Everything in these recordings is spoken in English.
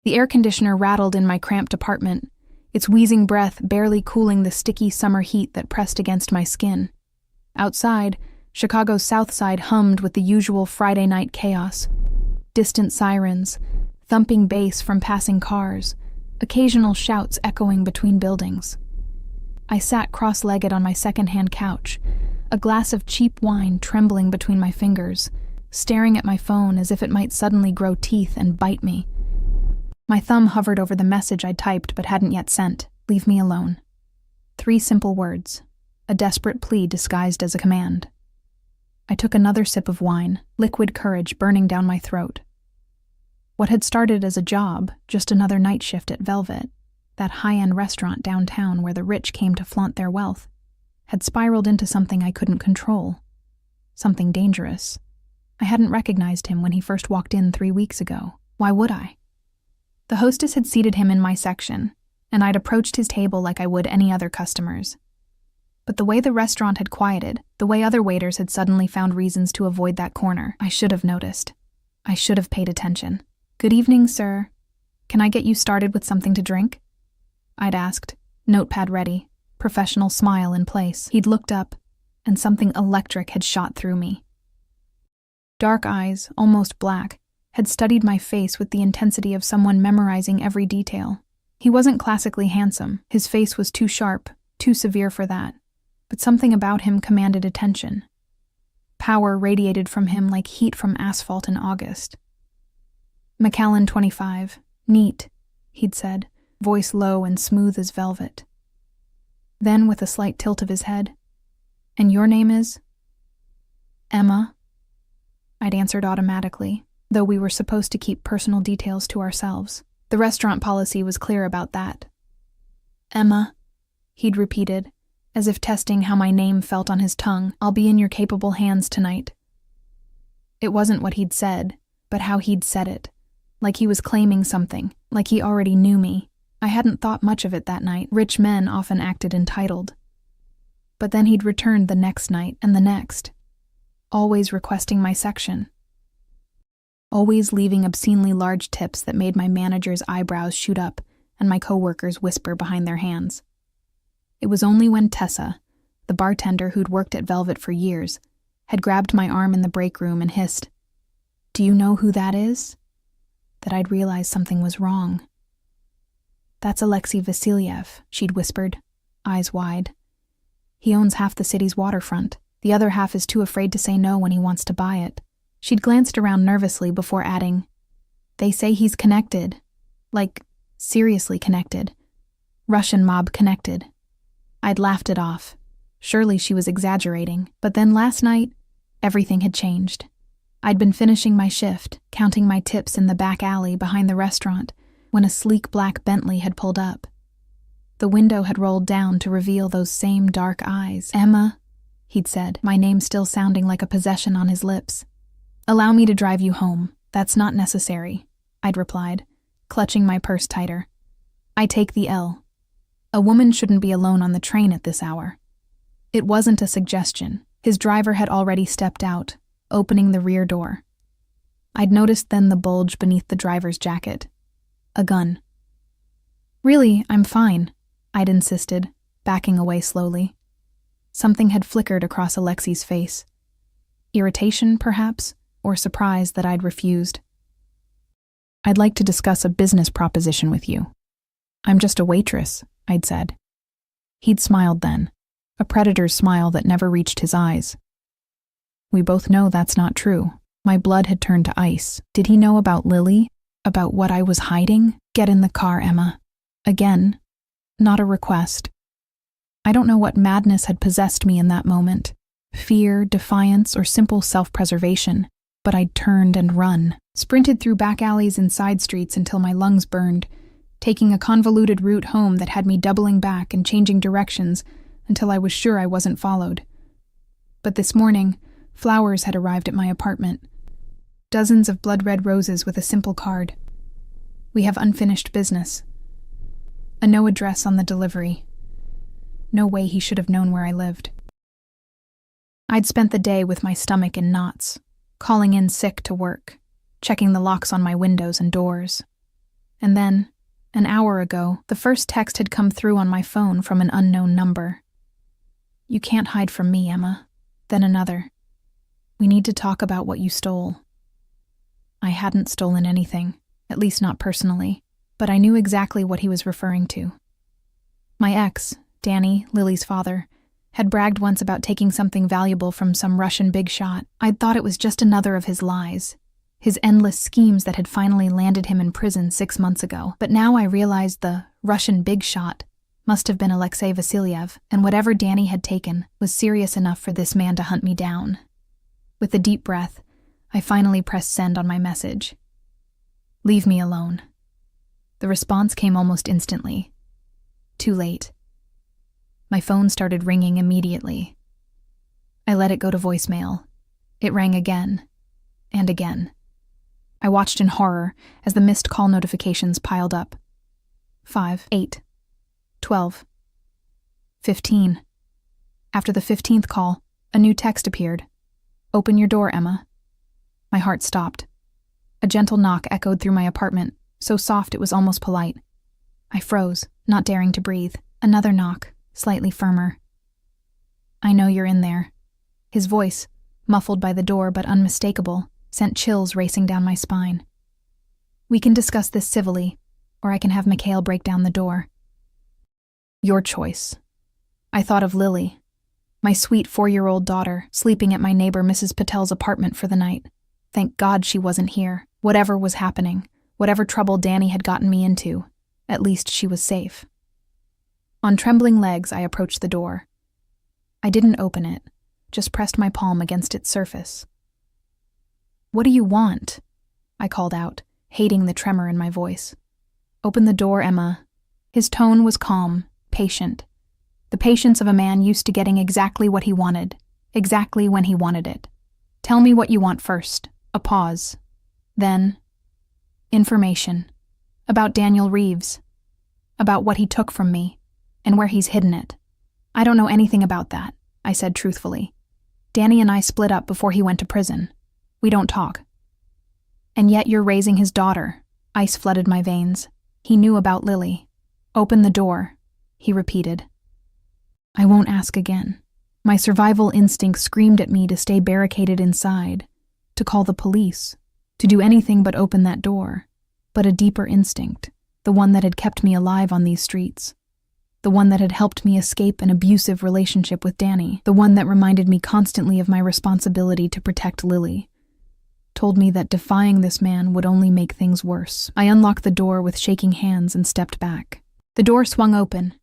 The air conditioner rattled in my cramped apartment, its wheezing breath barely cooling the sticky summer heat that pressed against my skin. Outside, Chicago's South Side hummed with the usual Friday night chaos. Distant sirens, thumping bass from passing cars, occasional shouts echoing between buildings. I sat cross-legged on my second-hand couch, a glass of cheap wine trembling between my fingers, staring at my phone as if it might suddenly grow teeth and bite me. My thumb hovered over the message I'd typed but hadn't yet sent. Leave me alone. 3 simple words, a desperate plea disguised as a command. I took another sip of wine, liquid courage burning down my throat. What had started as a job, just another night shift at Velvet, that high-end restaurant downtown where the rich came to flaunt their wealth, had spiraled into something I couldn't control. Something dangerous. I hadn't recognized him when he first walked in 3 weeks ago. Why would I? The hostess had seated him in my section, and I'd approached his table like I would any other customers. But the way the restaurant had quieted, the way other waiters had suddenly found reasons to avoid that corner, I should have noticed. I should have paid attention. "Good evening, sir. Can I get you started with something to drink?" I'd asked, notepad ready, professional smile in place. He'd looked up, and something electric had shot through me. Dark eyes, almost black, had studied my face with the intensity of someone memorizing every detail. He wasn't classically handsome. His face was too sharp, too severe for that. But something about him commanded attention. Power radiated from him like heat from asphalt in August. "McAllen, 25. Neat," he'd said, voice low and smooth as velvet. Then, with a slight tilt of his head, "And your name is?" "Emma." I'd answered automatically, though we were supposed to keep personal details to ourselves. The restaurant policy was clear about that. "Emma," he'd repeated, as if testing how my name felt on his tongue. "I'll be in your capable hands tonight." It wasn't what he'd said, but how he'd said it. Like he was claiming something, like he already knew me. I hadn't thought much of it that night. Rich men often acted entitled. But then he'd returned the next night and the next, always requesting my section. Always leaving obscenely large tips that made my manager's eyebrows shoot up and my coworkers whisper behind their hands. It was only when Tessa, the bartender who'd worked at Velvet for years, had grabbed my arm in the break room and hissed, "Do you know who that is?" that I'd realized something was wrong. "That's Alexei Vasilyev," she'd whispered, eyes wide. "He owns half the city's waterfront. The other half is too afraid to say no when he wants to buy it." She'd glanced around nervously before adding, "They say he's connected. Like, seriously connected. Russian mob connected." I'd laughed it off. Surely she was exaggerating. But then last night, everything had changed. I'd been finishing my shift, counting my tips in the back alley behind the restaurant, when a sleek black Bentley had pulled up. The window had rolled down to reveal those same dark eyes. "Emma," he'd said, my name still sounding like a possession on his lips. "Allow me to drive you home. That's not necessary," I'd replied, clutching my purse tighter. "I take the L. A woman shouldn't be alone on the train at this hour." It wasn't a suggestion. His driver had already stepped out, opening the rear door. I'd noticed then the bulge beneath the driver's jacket. A gun. "Really, I'm fine," I'd insisted, backing away slowly. Something had flickered across Alexei's face. Irritation, perhaps, or surprise that I'd refused. "I'd like to discuss a business proposition with you." "I'm just a waitress," I'd said. He'd smiled then, a predator's smile that never reached his eyes. We both know that's not true. My blood had turned to ice. Did he know about Lily? About what I was hiding? "Get in the car, Emma." Again, not a request. I don't know what madness had possessed me in that moment. Fear, defiance, or simple self-preservation. But I'd turned and run, sprinted through back alleys and side streets until my lungs burned, taking a convoluted route home that had me doubling back and changing directions until I was sure I wasn't followed. But this morning, flowers had arrived at my apartment. Dozens of blood-red roses with a simple card. "We have unfinished business." A no address on the delivery. No way he should have known where I lived. I'd spent the day with my stomach in knots, calling in sick to work, checking the locks on my windows and doors. And then, an hour ago, the first text had come through on my phone from an unknown number. "You can't hide from me, Emma." Then another. "We need to talk about what you stole." I hadn't stolen anything, at least not personally, but I knew exactly what he was referring to. My ex, Danny, Lily's father, had bragged once about taking something valuable from some Russian big shot. I'd thought it was just another of his lies, his endless schemes that had finally landed him in prison 6 months ago. But now I realized the Russian big shot must have been Alexei Vasilyev, and whatever Danny had taken was serious enough for this man to hunt me down. With a deep breath, I finally pressed send on my message. "Leave me alone." The response came almost instantly. Too late. My phone started ringing immediately. I let it go to voicemail. It rang again, and again. I watched in horror as the missed call notifications piled up. 5, 8, 12, 15. After the 15th call, a new text appeared. "Open your door, Emma." My heart stopped. A gentle knock echoed through my apartment, so soft it was almost polite. I froze, not daring to breathe. Another knock, slightly firmer. "I know you're in there." His voice, muffled by the door but unmistakable, sent chills racing down my spine. "We can discuss this civilly, or I can have Mikhail break down the door." "Your choice." I thought of Lily, my sweet 4-year-old daughter, sleeping at my neighbor Mrs. Patel's apartment for the night. Thank God she wasn't here. Whatever was happening, whatever trouble Danny had gotten me into, at least she was safe. On trembling legs, I approached the door. I didn't open it, just pressed my palm against its surface. "What do you want?" I called out, hating the tremor in my voice. "Open the door, Emma." His tone was calm, patient. The patience of a man used to getting exactly what he wanted, exactly when he wanted it. "Tell me what you want first." A pause. Then, information. About Daniel Reeves. About what he took from me, and where he's hidden it. "I don't know anything about that," I said truthfully. "Danny and I split up before he went to prison. We don't talk." "And yet you're raising his daughter." Ice flooded my veins. He knew about Lily. "Open the door," he repeated. I won't ask again. My survival instinct screamed at me to stay barricaded inside, to call the police, to do anything but open that door. But a deeper instinct, the one that had kept me alive on these streets, the one that had helped me escape an abusive relationship with Danny, the one that reminded me constantly of my responsibility to protect Lily, told me that defying this man would only make things worse. I unlocked the door with shaking hands and stepped back. The door swung open,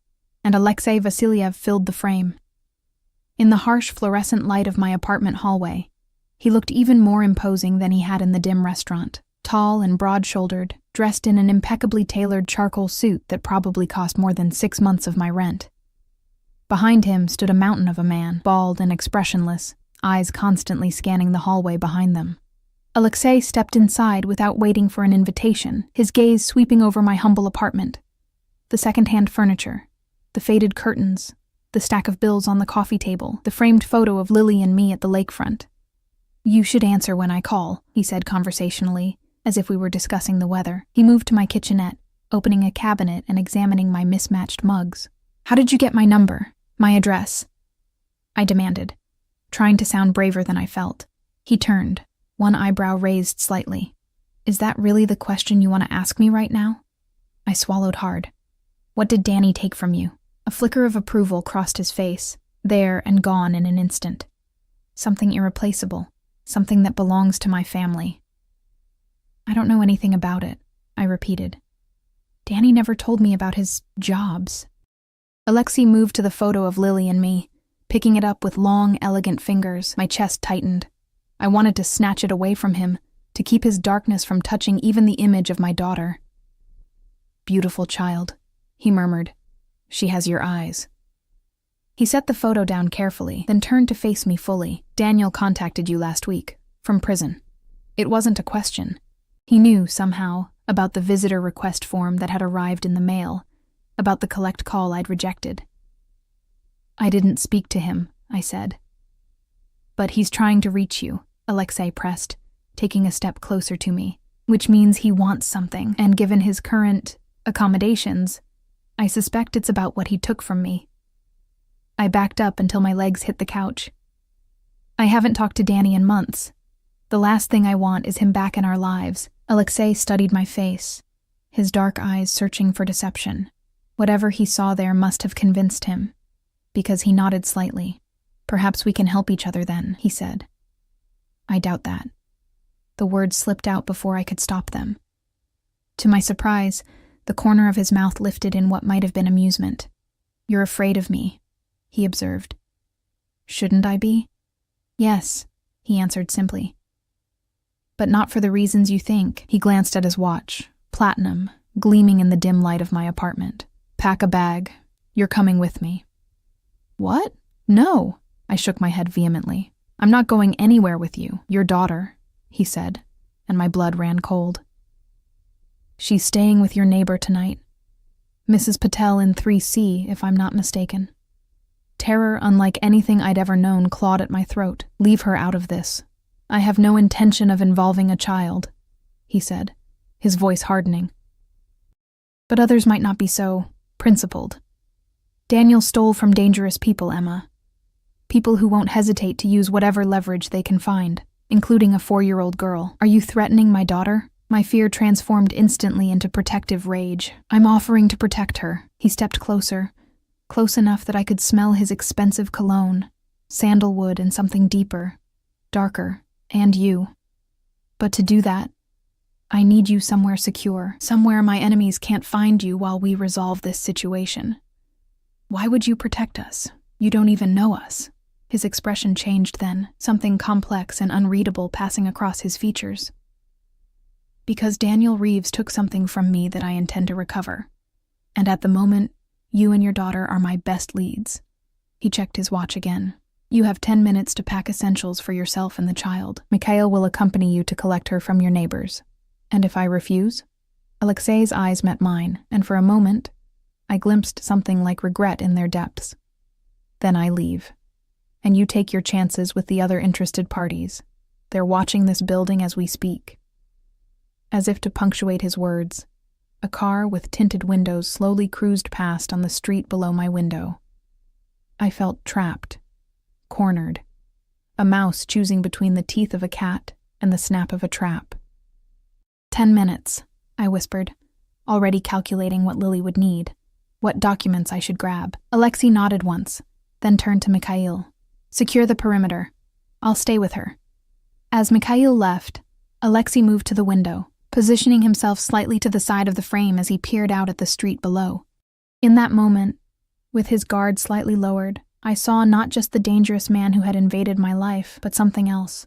and Alexei Vasilyev filled the frame. In the harsh fluorescent light of my apartment hallway, he looked even more imposing than he had in the dim restaurant. Tall and broad-shouldered, dressed in an impeccably tailored charcoal suit that probably cost more than 6 months of my rent. Behind him stood a mountain of a man, bald and expressionless, eyes constantly scanning the hallway behind them. Alexei stepped inside without waiting for an invitation, his gaze sweeping over my humble apartment. The second-hand furniture, the faded curtains, the stack of bills on the coffee table, the framed photo of Lily and me at the lakefront. "You should answer when I call," he said conversationally, as if we were discussing the weather. He moved to my kitchenette, opening a cabinet and examining my mismatched mugs. "How did you get my number? My address?" I demanded, trying to sound braver than I felt. He turned, one eyebrow raised slightly. "Is that really the question you want to ask me right now?" I swallowed hard. "What did Danny take from you?" A flicker of approval crossed his face, there and gone in an instant. "Something irreplaceable, something that belongs to my family." "I don't know anything about it," I repeated. "Danny never told me about his jobs." Alexei moved to the photo of Lily and me, picking it up with long, elegant fingers. My chest tightened. I wanted to snatch it away from him, to keep his darkness from touching even the image of my daughter. "Beautiful child," he murmured. "She has your eyes." He set the photo down carefully, then turned to face me fully. "Daniel contacted you last week, from prison." It wasn't a question. He knew, somehow, about the visitor request form that had arrived in the mail, about the collect call I'd rejected. "I didn't speak to him," I said. "But he's trying to reach you," Alexei pressed, taking a step closer to me. which means he wants something, and given his current accommodations, I suspect it's about what he took from me. I backed up until my legs hit the couch. I haven't talked to Danny in months. The last thing I want is him back in our lives. Alexei studied my face, his dark eyes searching for deception. Whatever he saw there must have convinced him, because he nodded slightly. Perhaps we can help each other then, he said. I doubt that. The words slipped out before I could stop them. To my surprise, the corner of his mouth lifted in what might have been amusement. You're afraid of me, he observed. Shouldn't I be? Yes, he answered simply. But not for the reasons you think. He glanced at his watch, platinum, gleaming in the dim light of my apartment. Pack a bag. You're coming with me. What? No, I shook my head vehemently. I'm not going anywhere with you, your daughter, he said, and my blood ran cold. She's staying with your neighbor tonight. Mrs. Patel in 3C, if I'm not mistaken. Terror, unlike anything I'd ever known, clawed at my throat. Leave her out of this. I have no intention of involving a child, he said, his voice hardening. But others might not be so principled. Daniel stole from dangerous people, Emma. People who won't hesitate to use whatever leverage they can find, including a 4-year-old girl. Are you threatening my daughter? My fear transformed instantly into protective rage. I'm offering to protect her. He stepped closer, close enough that I could smell his expensive cologne, sandalwood and something deeper, darker, and you. But to do that, I need you somewhere secure, somewhere my enemies can't find you while we resolve this situation. Why would you protect us? You don't even know us. His expression changed then, something complex and unreadable passing across his features. Because Daniel Reeves took something from me that I intend to recover. And at the moment, you and your daughter are my best leads. He checked his watch again. You have 10 minutes to pack essentials for yourself and the child. Mikhail will accompany you to collect her from your neighbors. And if I refuse? Alexei's eyes met mine, and for a moment, I glimpsed something like regret in their depths. Then I leave. And you take your chances with the other interested parties. They're watching this building as we speak. As if to punctuate his words, a car with tinted windows slowly cruised past on the street below my window. I felt trapped, cornered, a mouse choosing between the teeth of a cat and the snap of a trap. 10 minutes, I whispered, already calculating what Lily would need, what documents I should grab. Alexei nodded once, then turned to Mikhail. Secure the perimeter. I'll stay with her. As Mikhail left, Alexei moved to the window, positioning himself slightly to the side of the frame as he peered out at the street below. In that moment, with his guard slightly lowered, I saw not just the dangerous man who had invaded my life, but something else.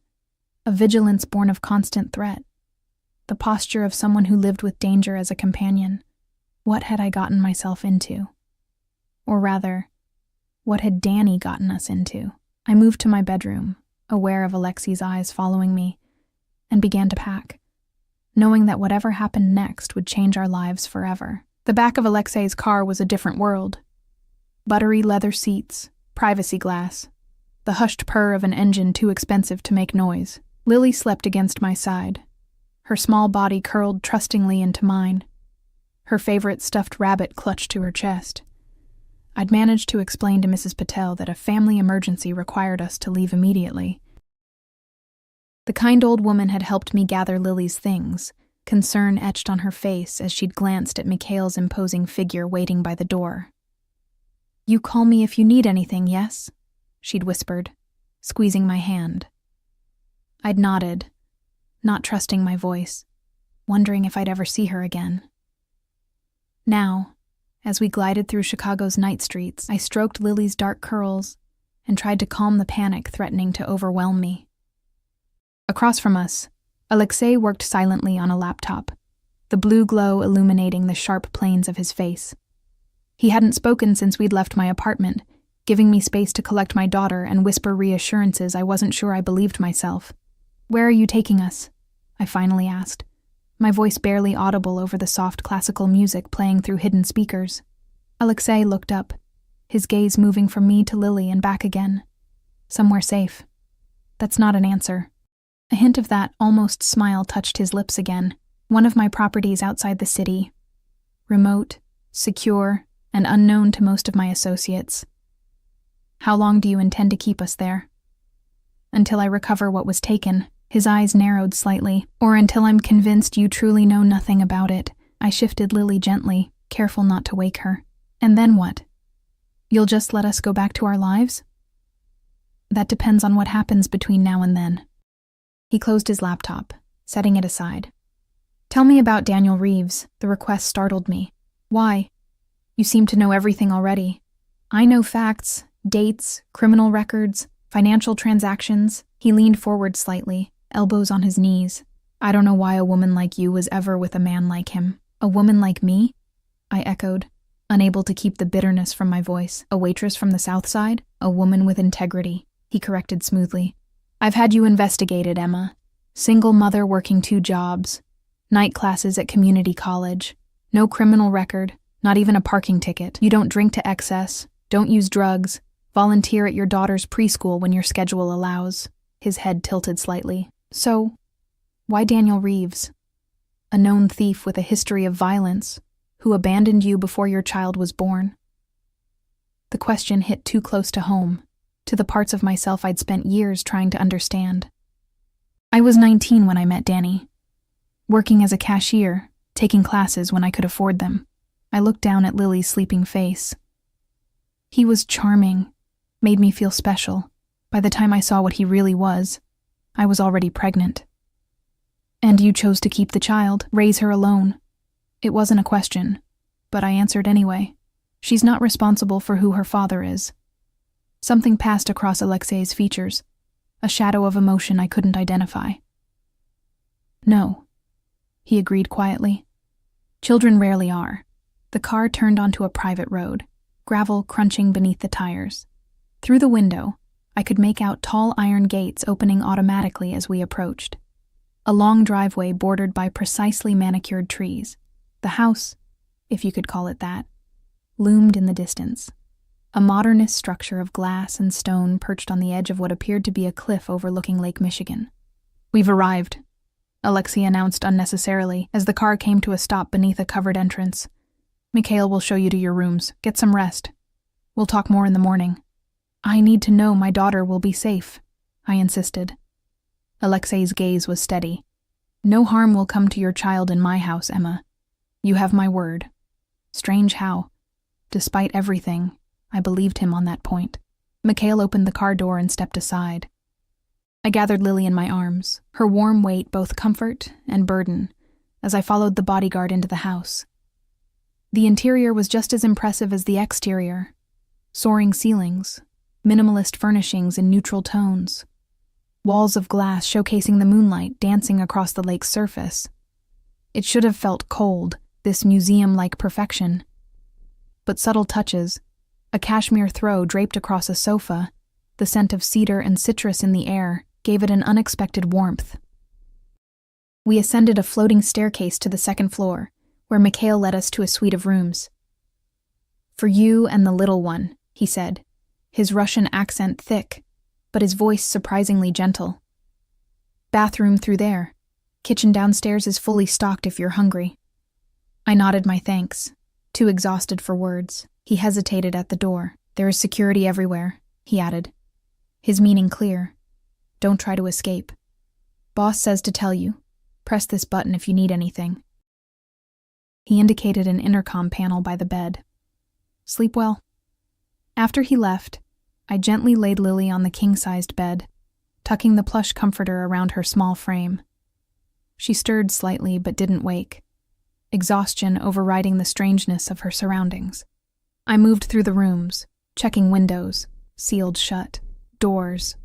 A vigilance born of constant threat. The posture of someone who lived with danger as a companion. What had I gotten myself into? Or rather, what had Danny gotten us into? I moved to my bedroom, aware of Alexei's eyes following me, and began to pack, knowing that whatever happened next would change our lives forever. The back of Alexei's car was a different world. Buttery leather seats, privacy glass, the hushed purr of an engine too expensive to make noise. Lily slept against my side, her small body curled trustingly into mine, her favorite stuffed rabbit clutched to her chest. I'd managed to explain to Mrs. Patel that a family emergency required us to leave immediately. The kind old woman had helped me gather Lily's things, concern etched on her face as she'd glanced at Mikhail's imposing figure waiting by the door. You call me if you need anything, yes? She'd whispered, squeezing my hand. I'd nodded, not trusting my voice, wondering if I'd ever see her again. Now, as we glided through Chicago's night streets, I stroked Lily's dark curls and tried to calm the panic threatening to overwhelm me. Across from us, Alexei worked silently on a laptop, the blue glow illuminating the sharp planes of his face. He hadn't spoken since we'd left my apartment, giving me space to collect my daughter and whisper reassurances I wasn't sure I believed myself. Where are you taking us? I finally asked, my voice barely audible over the soft classical music playing through hidden speakers. Alexei looked up, his gaze moving from me to Lily and back again. Somewhere safe. That's not an answer. A hint of that almost smile touched his lips again. One of my properties outside the city. Remote, secure, and unknown to most of my associates. How long do you intend to keep us there? Until I recover what was taken. His eyes narrowed slightly. Or until I'm convinced you truly know nothing about it. I shifted Lily gently, careful not to wake her. And then what? You'll just let us go back to our lives? That depends on what happens between now and then. He closed his laptop, setting it aside. Tell me about Daniel Reeves. The request startled me. Why? You seem to know everything already. I know facts, dates, criminal records, financial transactions. He leaned forward slightly, elbows on his knees. I don't know why a woman like you was ever with a man like him. A woman like me? I echoed, unable to keep the bitterness from my voice. A waitress from the South Side? A woman with integrity, he corrected smoothly. I've had you investigated, Emma. Single mother working 2 jobs. Night classes at community college. No criminal record, not even a parking ticket. You don't drink to excess, don't use drugs, volunteer at your daughter's preschool when your schedule allows. His head tilted slightly. So, why Daniel Reeves? A known thief with a history of violence, who abandoned you before your child was born. The question hit too close to home, to the parts of myself I'd spent years trying to understand. I was 19 when I met Danny. Working as a cashier, taking classes when I could afford them. I looked down at Lily's sleeping face. He was charming, made me feel special. By the time I saw what he really was, I was already pregnant. And you chose to keep the child, raise her alone. It wasn't a question, but I answered anyway. She's not responsible for who her father is. Something passed across Alexei's features, a shadow of emotion I couldn't identify. No, he agreed quietly. Children rarely are. The car turned onto a private road, gravel crunching beneath the tires. Through the window, I could make out tall iron gates opening automatically as we approached. A long driveway bordered by precisely manicured trees. The house, if you could call it that, loomed in the distance. A modernist structure of glass and stone perched on the edge of what appeared to be a cliff overlooking Lake Michigan. We've arrived, Alexei announced unnecessarily as the car came to a stop beneath a covered entrance. Mikhail will show you to your rooms. Get some rest. We'll talk more in the morning. I need to know my daughter will be safe, I insisted. Alexei's gaze was steady. No harm will come to your child in my house, Emma. You have my word. Strange how, despite everything, I believed him on that point. Mikhail opened the car door and stepped aside. I gathered Lily in my arms, her warm weight both comfort and burden, as I followed the bodyguard into the house. The interior was just as impressive as the exterior. Soaring ceilings, minimalist furnishings in neutral tones, walls of glass showcasing the moonlight dancing across the lake's surface. It should have felt cold, this museum-like perfection. But subtle touches, a cashmere throw draped across a sofa, the scent of cedar and citrus in the air, gave it an unexpected warmth. We ascended a floating staircase to the second floor, where Mikhail led us to a suite of rooms. For you and the little one, he said, his Russian accent thick, but his voice surprisingly gentle. Bathroom through there. Kitchen downstairs is fully stocked if you're hungry. I nodded my thanks, too exhausted for words. He hesitated at the door. There is security everywhere, he added, his meaning clear. Don't try to escape. Boss says to tell you. Press this button if you need anything. He indicated an intercom panel by the bed. Sleep well. After he left, I gently laid Lily on the king-sized bed, tucking the plush comforter around her small frame. She stirred slightly but didn't wake, exhaustion overriding the strangeness of her surroundings. I moved through the rooms, checking windows, sealed shut, doors,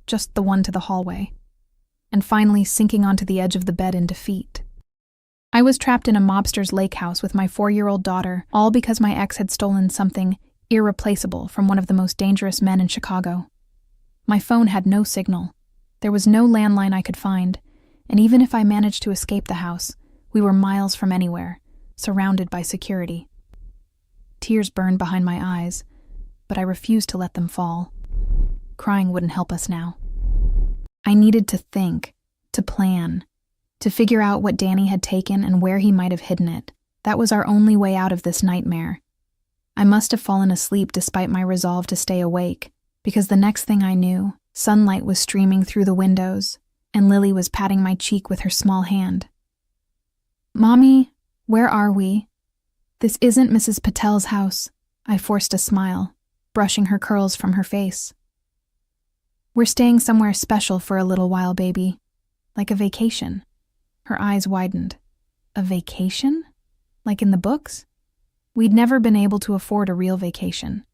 just the one to the hallway, and finally sinking onto the edge of the bed in defeat. I was trapped in a mobster's lake house with my 4-year-old daughter, all because my ex had stolen something irreplaceable from one of the most dangerous men in Chicago. My phone had no signal. There was no landline I could find, and even if I managed to escape the house, we were miles from anywhere, surrounded by security. Tears burned behind my eyes, but I refused to let them fall. Crying wouldn't help us now. I needed to think, to plan, To figure out what Danny had taken and where he might have hidden it. That was our only way out of this nightmare. I must have fallen asleep despite my resolve to stay awake, because the next thing I knew, sunlight was streaming through the windows, and Lily was patting my cheek with her small hand. "Mommy, where are we? This isn't Mrs. Patel's house." I forced a smile, brushing her curls from her face. "We're staying somewhere special for a little while, baby. Like a vacation." Her eyes widened. A vacation? Like in the books? We'd never been able to afford a real vacation,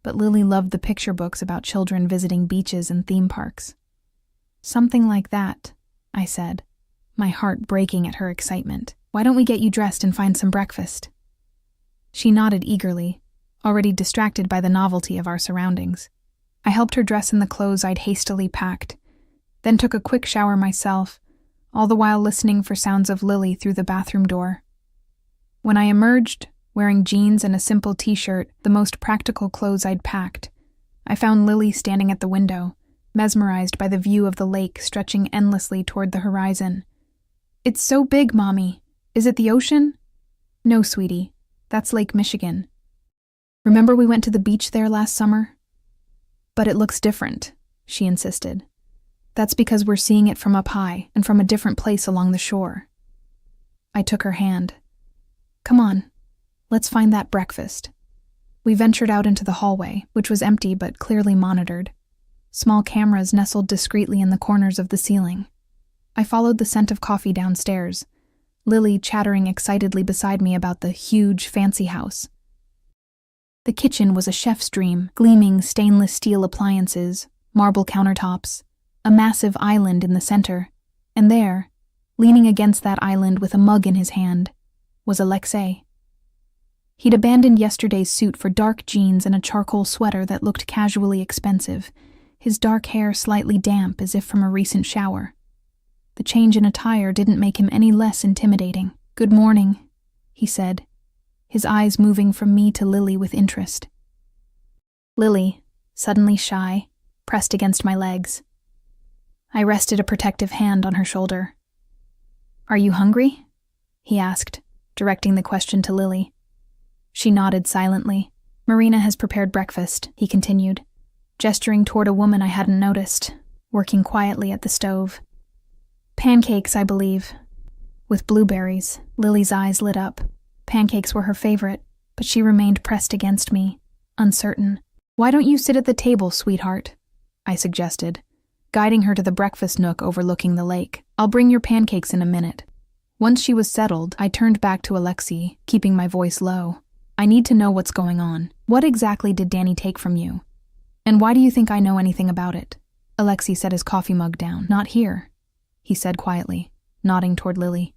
but Lily loved the picture books about children visiting beaches and theme parks. "Something like that," I said, my heart breaking at her excitement. "Why don't we get you dressed and find some breakfast?" She nodded eagerly, already distracted by the novelty of our surroundings. I helped her dress in the clothes I'd hastily packed, then took a quick shower myself, all the while listening for sounds of Lily through the bathroom door. When I emerged, wearing jeans and a simple t-shirt, the most practical clothes I'd packed, I found Lily standing at the window, mesmerized by the view of the lake stretching endlessly toward the horizon. "It's so big, Mommy. Is it the ocean?" "No, sweetie. That's Lake Michigan. Remember we went to the beach there last summer?" "But it looks different," she insisted. "That's because we're seeing it from up high and from a different place along the shore." I took her hand. "Come on, let's find that breakfast." We ventured out into the hallway, which was empty but clearly monitored. Small cameras nestled discreetly in the corners of the ceiling. I followed the scent of coffee downstairs, Lily chattering excitedly beside me about the huge, fancy house. The kitchen was a chef's dream, gleaming stainless steel appliances, marble countertops, a massive island in the center, and there, leaning against that island with a mug in his hand, was Alexei. He'd abandoned yesterday's suit for dark jeans and a charcoal sweater that looked casually expensive, his dark hair slightly damp as if from a recent shower. The change in attire didn't make him any less intimidating. "Good morning," he said, his eyes moving from me to Lily with interest. Lily, suddenly shy, pressed against my legs. I rested a protective hand on her shoulder. "Are you hungry?" he asked, directing the question to Lily. She nodded silently. "Marina has prepared breakfast," he continued, gesturing toward a woman I hadn't noticed, working quietly at the stove. "Pancakes, I believe." With blueberries, Lily's eyes lit up. Pancakes were her favorite, but she remained pressed against me, uncertain. "Why don't you sit at the table, sweetheart?" I suggested, guiding her to the breakfast nook overlooking the lake. "I'll bring your pancakes in a minute." Once she was settled, I turned back to Alexei, keeping my voice low. "I need to know what's going on. What exactly did Danny take from you? And why do you think I know anything about it?" Alexei set his coffee mug down. "Not here," he said quietly, nodding toward Lily.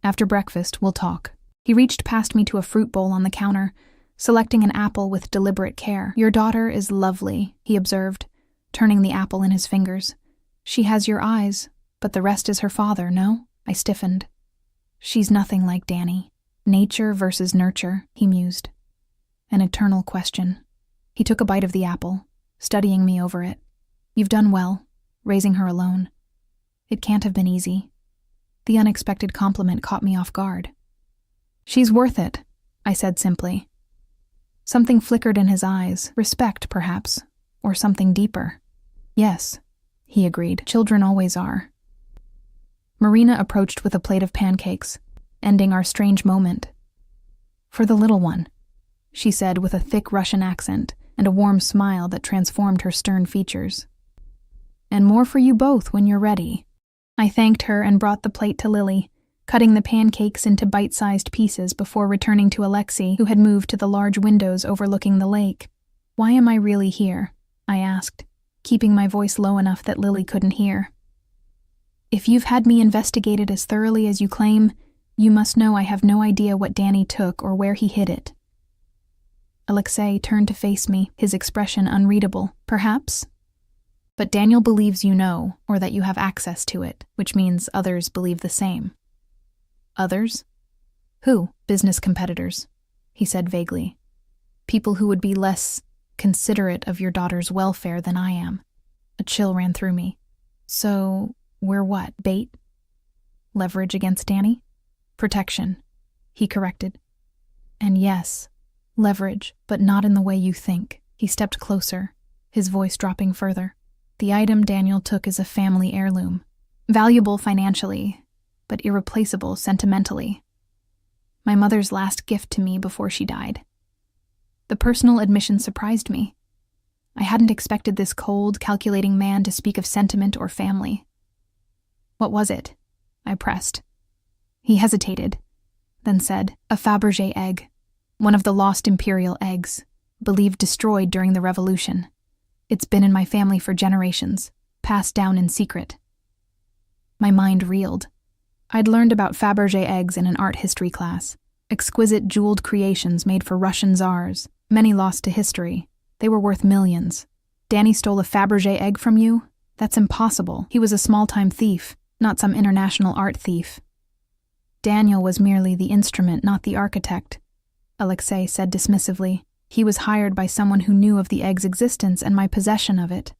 "After breakfast, we'll talk." He reached past me to a fruit bowl on the counter, selecting an apple with deliberate care. "Your daughter is lovely," he observed, turning the apple in his fingers. "She has your eyes, but the rest is her father, no?" I stiffened. "She's nothing like Danny. Nature versus nurture," he mused. "An eternal question." He took a bite of the apple, studying me over it. "You've done well, raising her alone. It can't have been easy." The unexpected compliment caught me off guard. "She's worth it," I said simply. Something flickered in his eyes, respect perhaps, or something deeper. "Yes," he agreed. "Children always are." Marina approached with a plate of pancakes, ending our strange moment. "For the little one," she said with a thick Russian accent and a warm smile that transformed her stern features. "And more for you both when you're ready." I thanked her and brought the plate to Lily, cutting the pancakes into bite-sized pieces before returning to Alexei, who had moved to the large windows overlooking the lake. "Why am I really here?" I asked, keeping my voice low enough that Lily couldn't hear. "If you've had me investigated as thoroughly as you claim, you must know I have no idea what Danny took or where he hid it." Alexei turned to face me, his expression unreadable. "Perhaps? But Daniel believes you know, or that you have access to it, which means others believe the same." "Others? Who?" "Business competitors," he said vaguely. "People who would be less considerate of your daughter's welfare than I am." A chill ran through me. "So, we're what, bait?" Leverage against Danny? Protection, he corrected. And yes, leverage, but not in the way you think. He stepped closer, his voice dropping further. The item Daniel took is a family heirloom. Valuable financially, but irreplaceable sentimentally. My mother's last gift to me before she died. The personal admission surprised me. I hadn't expected this cold, calculating man to speak of sentiment or family. What was it? I pressed. He hesitated, then said, a Fabergé egg, one of the lost imperial eggs, believed destroyed during the Revolution. It's been in my family for generations, passed down in secret. My mind reeled. I'd learned about Fabergé eggs in an art history class. Exquisite jeweled creations made for Russian czars, many lost to history. They were worth millions. Danny stole a Fabergé egg from you? That's impossible. He was a small-time thief, not some international art thief. Daniel was merely the instrument, not the architect, Alexei said dismissively. He was hired by someone who knew of the egg's existence and my possession of it.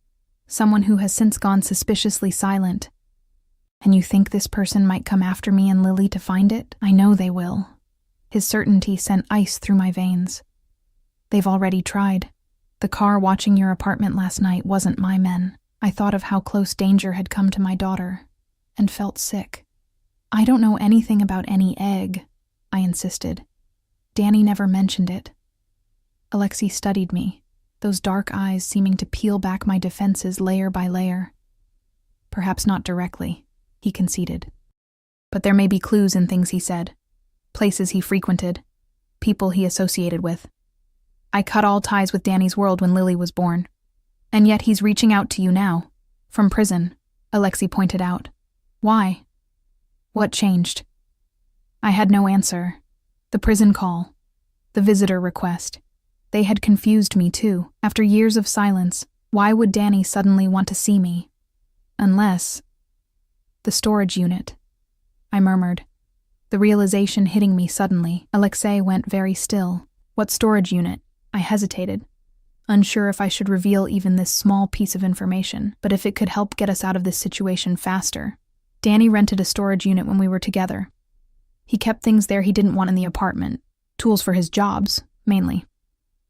Someone who has since gone suspiciously silent. And you think this person might come after me and Lily to find it? I know they will. His certainty sent ice through my veins. They've already tried. The car watching your apartment last night wasn't my men. I thought of how close danger had come to my daughter, and felt sick. I don't know anything about any egg, I insisted. Danny never mentioned it. Alexei studied me, those dark eyes seeming to peel back my defenses layer by layer. Perhaps not directly, he conceded. But there may be clues in things he said, places he frequented, people he associated with. I cut all ties with Danny's world when Lily was born. And yet he's reaching out to you now. From prison, Alexei pointed out. Why? What changed? I had no answer. The prison call. The visitor request. They had confused me too. After years of silence, why would Danny suddenly want to see me? Unless... The storage unit. I murmured. The realization hitting me suddenly. Alexei went very still. What storage unit? I hesitated, unsure if I should reveal even this small piece of information, but if it could help get us out of this situation faster. Danny rented a storage unit when we were together. He kept things there he didn't want in the apartment, tools for his jobs, mainly.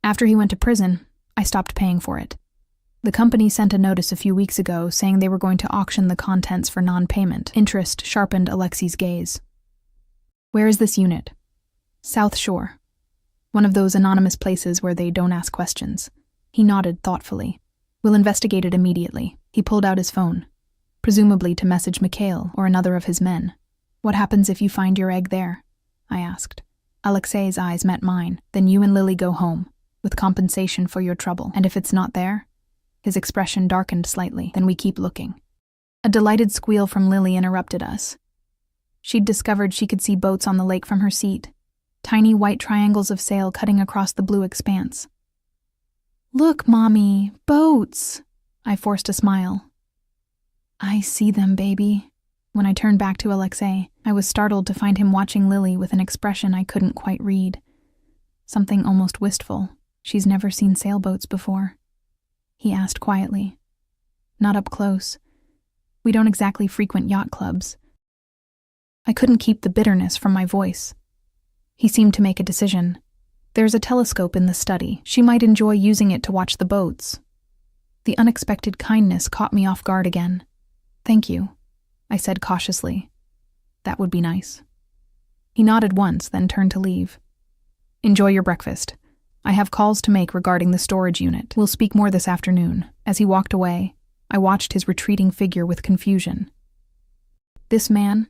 After he went to prison, I stopped paying for it. The company sent a notice a few weeks ago saying they were going to auction the contents for non-payment. Interest sharpened Alexei's gaze. Where is this unit? South Shore. One of those anonymous places where they don't ask questions. He nodded thoughtfully. We'll investigate it immediately. He pulled out his phone, presumably to message Mikhail or another of his men. What happens if you find your egg there? I asked. Alexei's eyes met mine. Then you and Lily go home, with compensation for your trouble. And if it's not there? His expression darkened slightly. Then we keep looking. A delighted squeal from Lily interrupted us. She'd discovered she could see boats on the lake from her seat. Tiny white triangles of sail cutting across the blue expanse. Look, Mommy, boats! I forced a smile. I see them, baby. When I turned back to Alexei, I was startled to find him watching Lily with an expression I couldn't quite read. Something almost wistful. She's never seen sailboats before. He asked quietly. Not up close. We don't exactly frequent yacht clubs. I couldn't keep the bitterness from my voice. He seemed to make a decision. There's a telescope in the study. She might enjoy using it to watch the boats. The unexpected kindness caught me off guard again. Thank you, I said cautiously. That would be nice. He nodded once, then turned to leave. Enjoy your breakfast. I have calls to make regarding the storage unit. We'll speak more this afternoon. As he walked away, I watched his retreating figure with confusion. This man,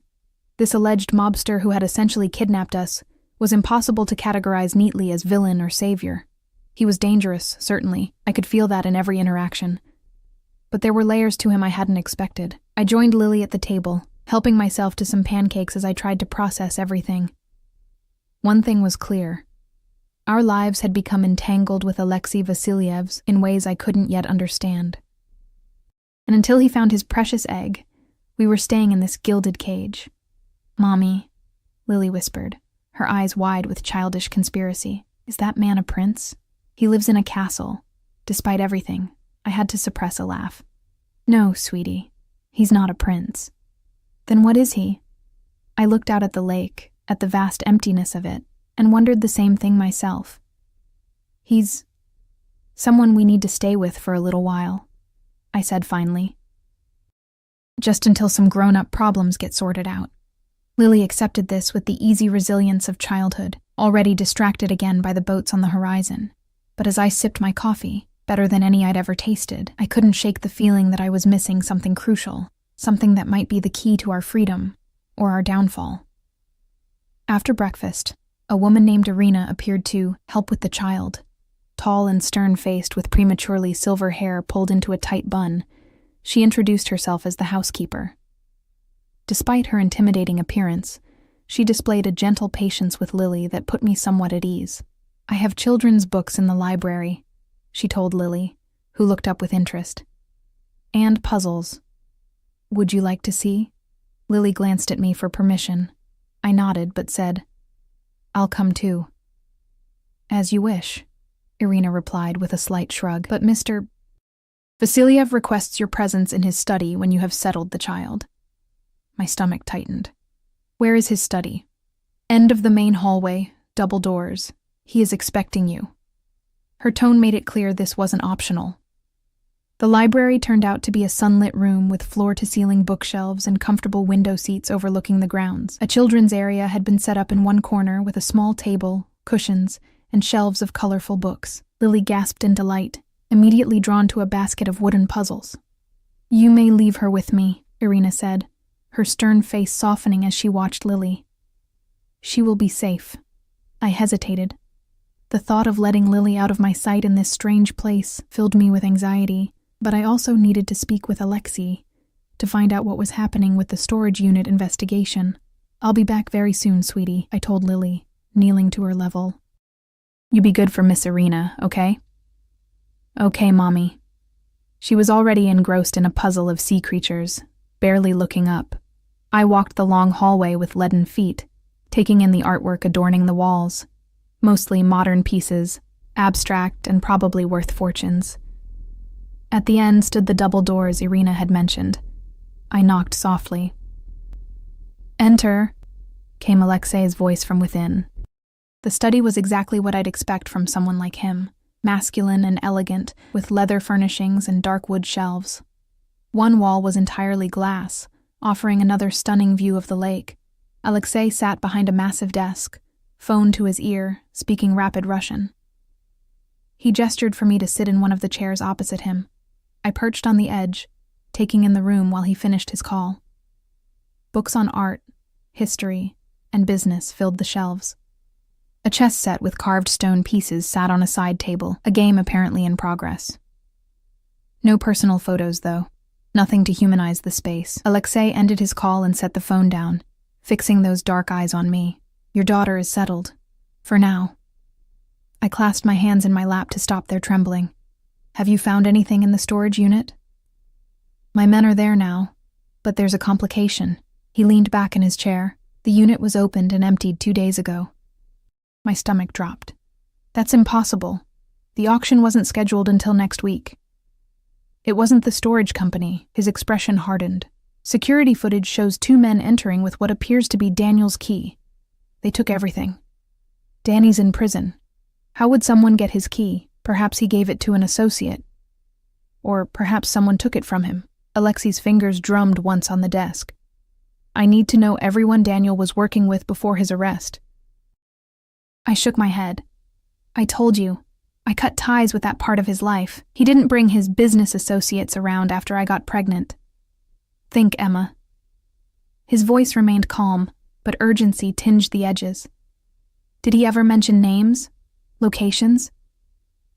this alleged mobster who had essentially kidnapped us, was impossible to categorize neatly as villain or savior. He was dangerous, certainly. I could feel that in every interaction. But there were layers to him I hadn't expected. I joined Lily at the table, helping myself to some pancakes as I tried to process everything. One thing was clear. Our lives had become entangled with Alexei Vasiliev's in ways I couldn't yet understand. And until he found his precious egg, we were staying in this gilded cage. Mommy, Lily whispered, her eyes wide with childish conspiracy. Is that man a prince? He lives in a castle. Despite everything, I had to suppress a laugh. No, sweetie, he's not a prince. Then what is he? I looked out at the lake, at the vast emptiness of it, and wondered the same thing myself. He's someone we need to stay with for a little while, I said finally. Just until some grown-up problems get sorted out. Lily accepted this with the easy resilience of childhood, already distracted again by the boats on the horizon. But as I sipped my coffee, better than any I'd ever tasted, I couldn't shake the feeling that I was missing something crucial, something that might be the key to our freedom, or our downfall. After breakfast, a woman named Irina appeared to help with the child. Tall and stern-faced with prematurely silver hair pulled into a tight bun, she introduced herself as the housekeeper. Despite her intimidating appearance, she displayed a gentle patience with Lily that put me somewhat at ease. "I have children's books in the library," she told Lily, who looked up with interest. "And puzzles. Would you like to see?" Lily glanced at me for permission. I nodded, but said, "I'll come too." "As you wish," Irina replied with a slight shrug. "But Mr. Vasiliev requests your presence in his study when you have settled the child." My stomach tightened. "Where is his study?" "End of the main hallway, double doors. He is expecting you." Her tone made it clear this wasn't optional. The library turned out to be a sunlit room with floor-to-ceiling bookshelves and comfortable window seats overlooking the grounds. A children's area had been set up in one corner with a small table, cushions, and shelves of colorful books. Lily gasped in delight, immediately drawn to a basket of wooden puzzles. "You may leave her with me," Irina said, her stern face softening as she watched Lily. "She will be safe." I hesitated. The thought of letting Lily out of my sight in this strange place filled me with anxiety, but I also needed to speak with Alexei to find out what was happening with the storage unit investigation. "I'll be back very soon, sweetie," I told Lily, kneeling to her level. "You be good for Miss Irina, okay?" "Okay, Mommy." She was already engrossed in a puzzle of sea creatures, barely looking up. I walked the long hallway with leaden feet, taking in the artwork adorning the walls. Mostly modern pieces, abstract and probably worth fortunes. At the end stood the double doors Irina had mentioned. I knocked softly. "Enter," came Alexei's voice from within. The study was exactly what I'd expect from someone like him, masculine and elegant, with leather furnishings and dark wood shelves. One wall was entirely glass, offering another stunning view of the lake. Alexei sat behind a massive desk, phone to his ear, speaking rapid Russian. He gestured for me to sit in one of the chairs opposite him. I perched on the edge, taking in the room while he finished his call. Books on art, history, and business filled the shelves. A chess set with carved stone pieces sat on a side table, a game apparently in progress. No personal photos, though. Nothing to humanize the space. Alexei ended his call and set the phone down, fixing those dark eyes on me. "Your daughter is settled. For now." I clasped my hands in my lap to stop their trembling. "Have you found anything in the storage unit?" "My men are there now, but there's a complication." He leaned back in his chair. "The unit was opened and emptied 2 days ago." My stomach dropped. "That's impossible. The auction wasn't scheduled until next week." "It wasn't the storage company." His expression hardened. "Security footage shows 2 men entering with what appears to be Daniel's key. They took everything. Danny's in prison. How would someone get his key? Perhaps he gave it to an associate. Or perhaps someone took it from him." Alexei's fingers drummed once on the desk. "I need to know everyone Daniel was working with before his arrest." I shook my head. "I told you. I cut ties with that part of his life. He didn't bring his business associates around after I got pregnant. Think, Emma." His voice remained calm, but urgency tinged the edges. "Did he ever mention names? Locations?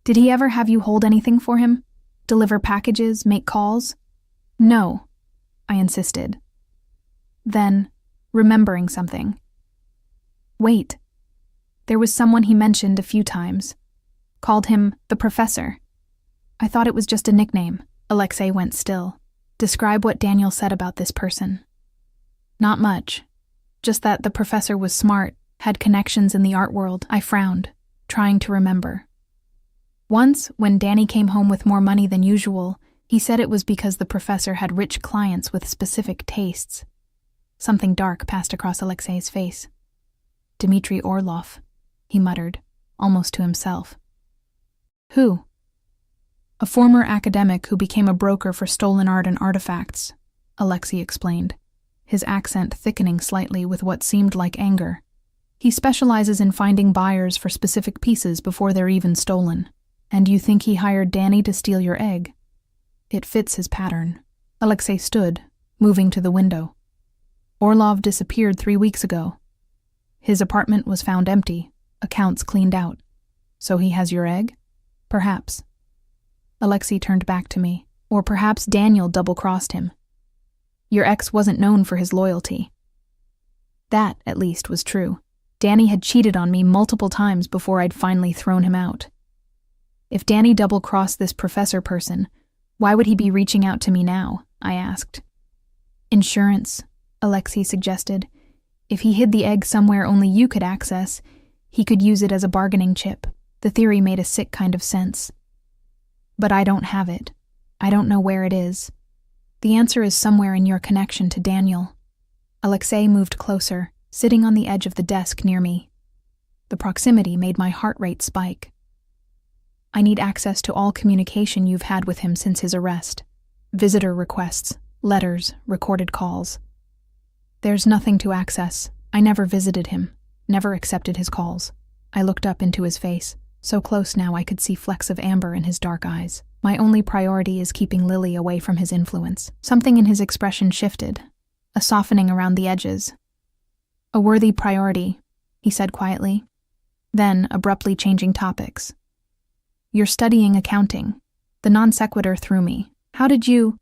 Did he ever have you hold anything for him? Deliver packages, make calls?" "No," I insisted. Then, remembering something. "Wait. There was someone he mentioned a few times. Called him the Professor. I thought it was just a nickname." Alexei went still. "Describe what Daniel said about this person." "Not much. Just that the professor was smart, had connections in the art world." I frowned, trying to remember. Once, when Danny came home with more money than usual, he said it was because the professor had rich clients with specific tastes. Something dark passed across Alexei's face. Dmitry Orlov, he muttered, almost to himself. Who? A former academic who became a broker for stolen art and artifacts, Alexei explained, his accent thickening slightly with what seemed like anger. He specializes in finding buyers for specific pieces before they're even stolen. And you think he hired Danny to steal your egg? It fits his pattern. Alexei stood, moving to the window. Orlov disappeared 3 weeks ago. His apartment was found empty, accounts cleaned out. So he has your egg? Perhaps. Alexei turned back to me. Or perhaps Daniel double-crossed him. Your ex wasn't known for his loyalty. That, at least, was true. Danny had cheated on me multiple times before I'd finally thrown him out. If Danny double-crossed this professor person, why would he be reaching out to me now? I asked. Insurance, Alexei suggested. If he hid the egg somewhere only you could access, he could use it as a bargaining chip. The theory made a sick kind of sense. But I don't have it. I don't know where it is. The answer is somewhere in your connection to Daniel. Alexei moved closer, sitting on the edge of the desk near me. The proximity made my heart rate spike. I need access to all communication you've had with him since his arrest. Visitor requests, letters, recorded calls. There's nothing to access. I never visited him, never accepted his calls. I looked up into his face, so close now I could see flecks of amber in his dark eyes. My only priority is keeping Lily away from his influence. Something in his expression shifted, a softening around the edges. A worthy priority, he said quietly, then abruptly changing topics. You're studying accounting. The non sequitur threw me. How did you...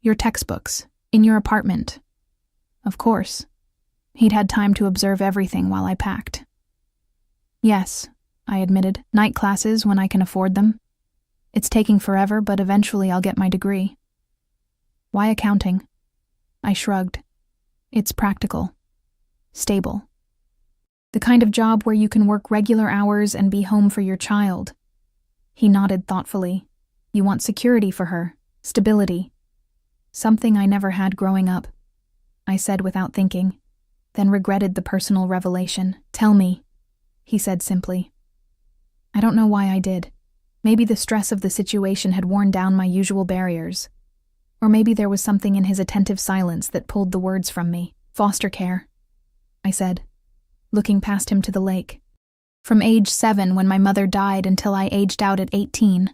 Your textbooks, in your apartment. Of course. He'd had time to observe everything while I packed. Yes, I admitted. Night classes when I can afford them. It's taking forever, but eventually I'll get my degree. Why accounting? I shrugged. It's practical. Stable. The kind of job where you can work regular hours and be home for your child. He nodded thoughtfully. You want security for her, stability. Something I never had growing up, I said without thinking, then regretted the personal revelation. Tell me, he said simply. I don't know why I did. Maybe the stress of the situation had worn down my usual barriers. Or maybe there was something in his attentive silence that pulled the words from me. Foster care, I said, looking past him to the lake. From age 7 when my mother died until I aged out at 18.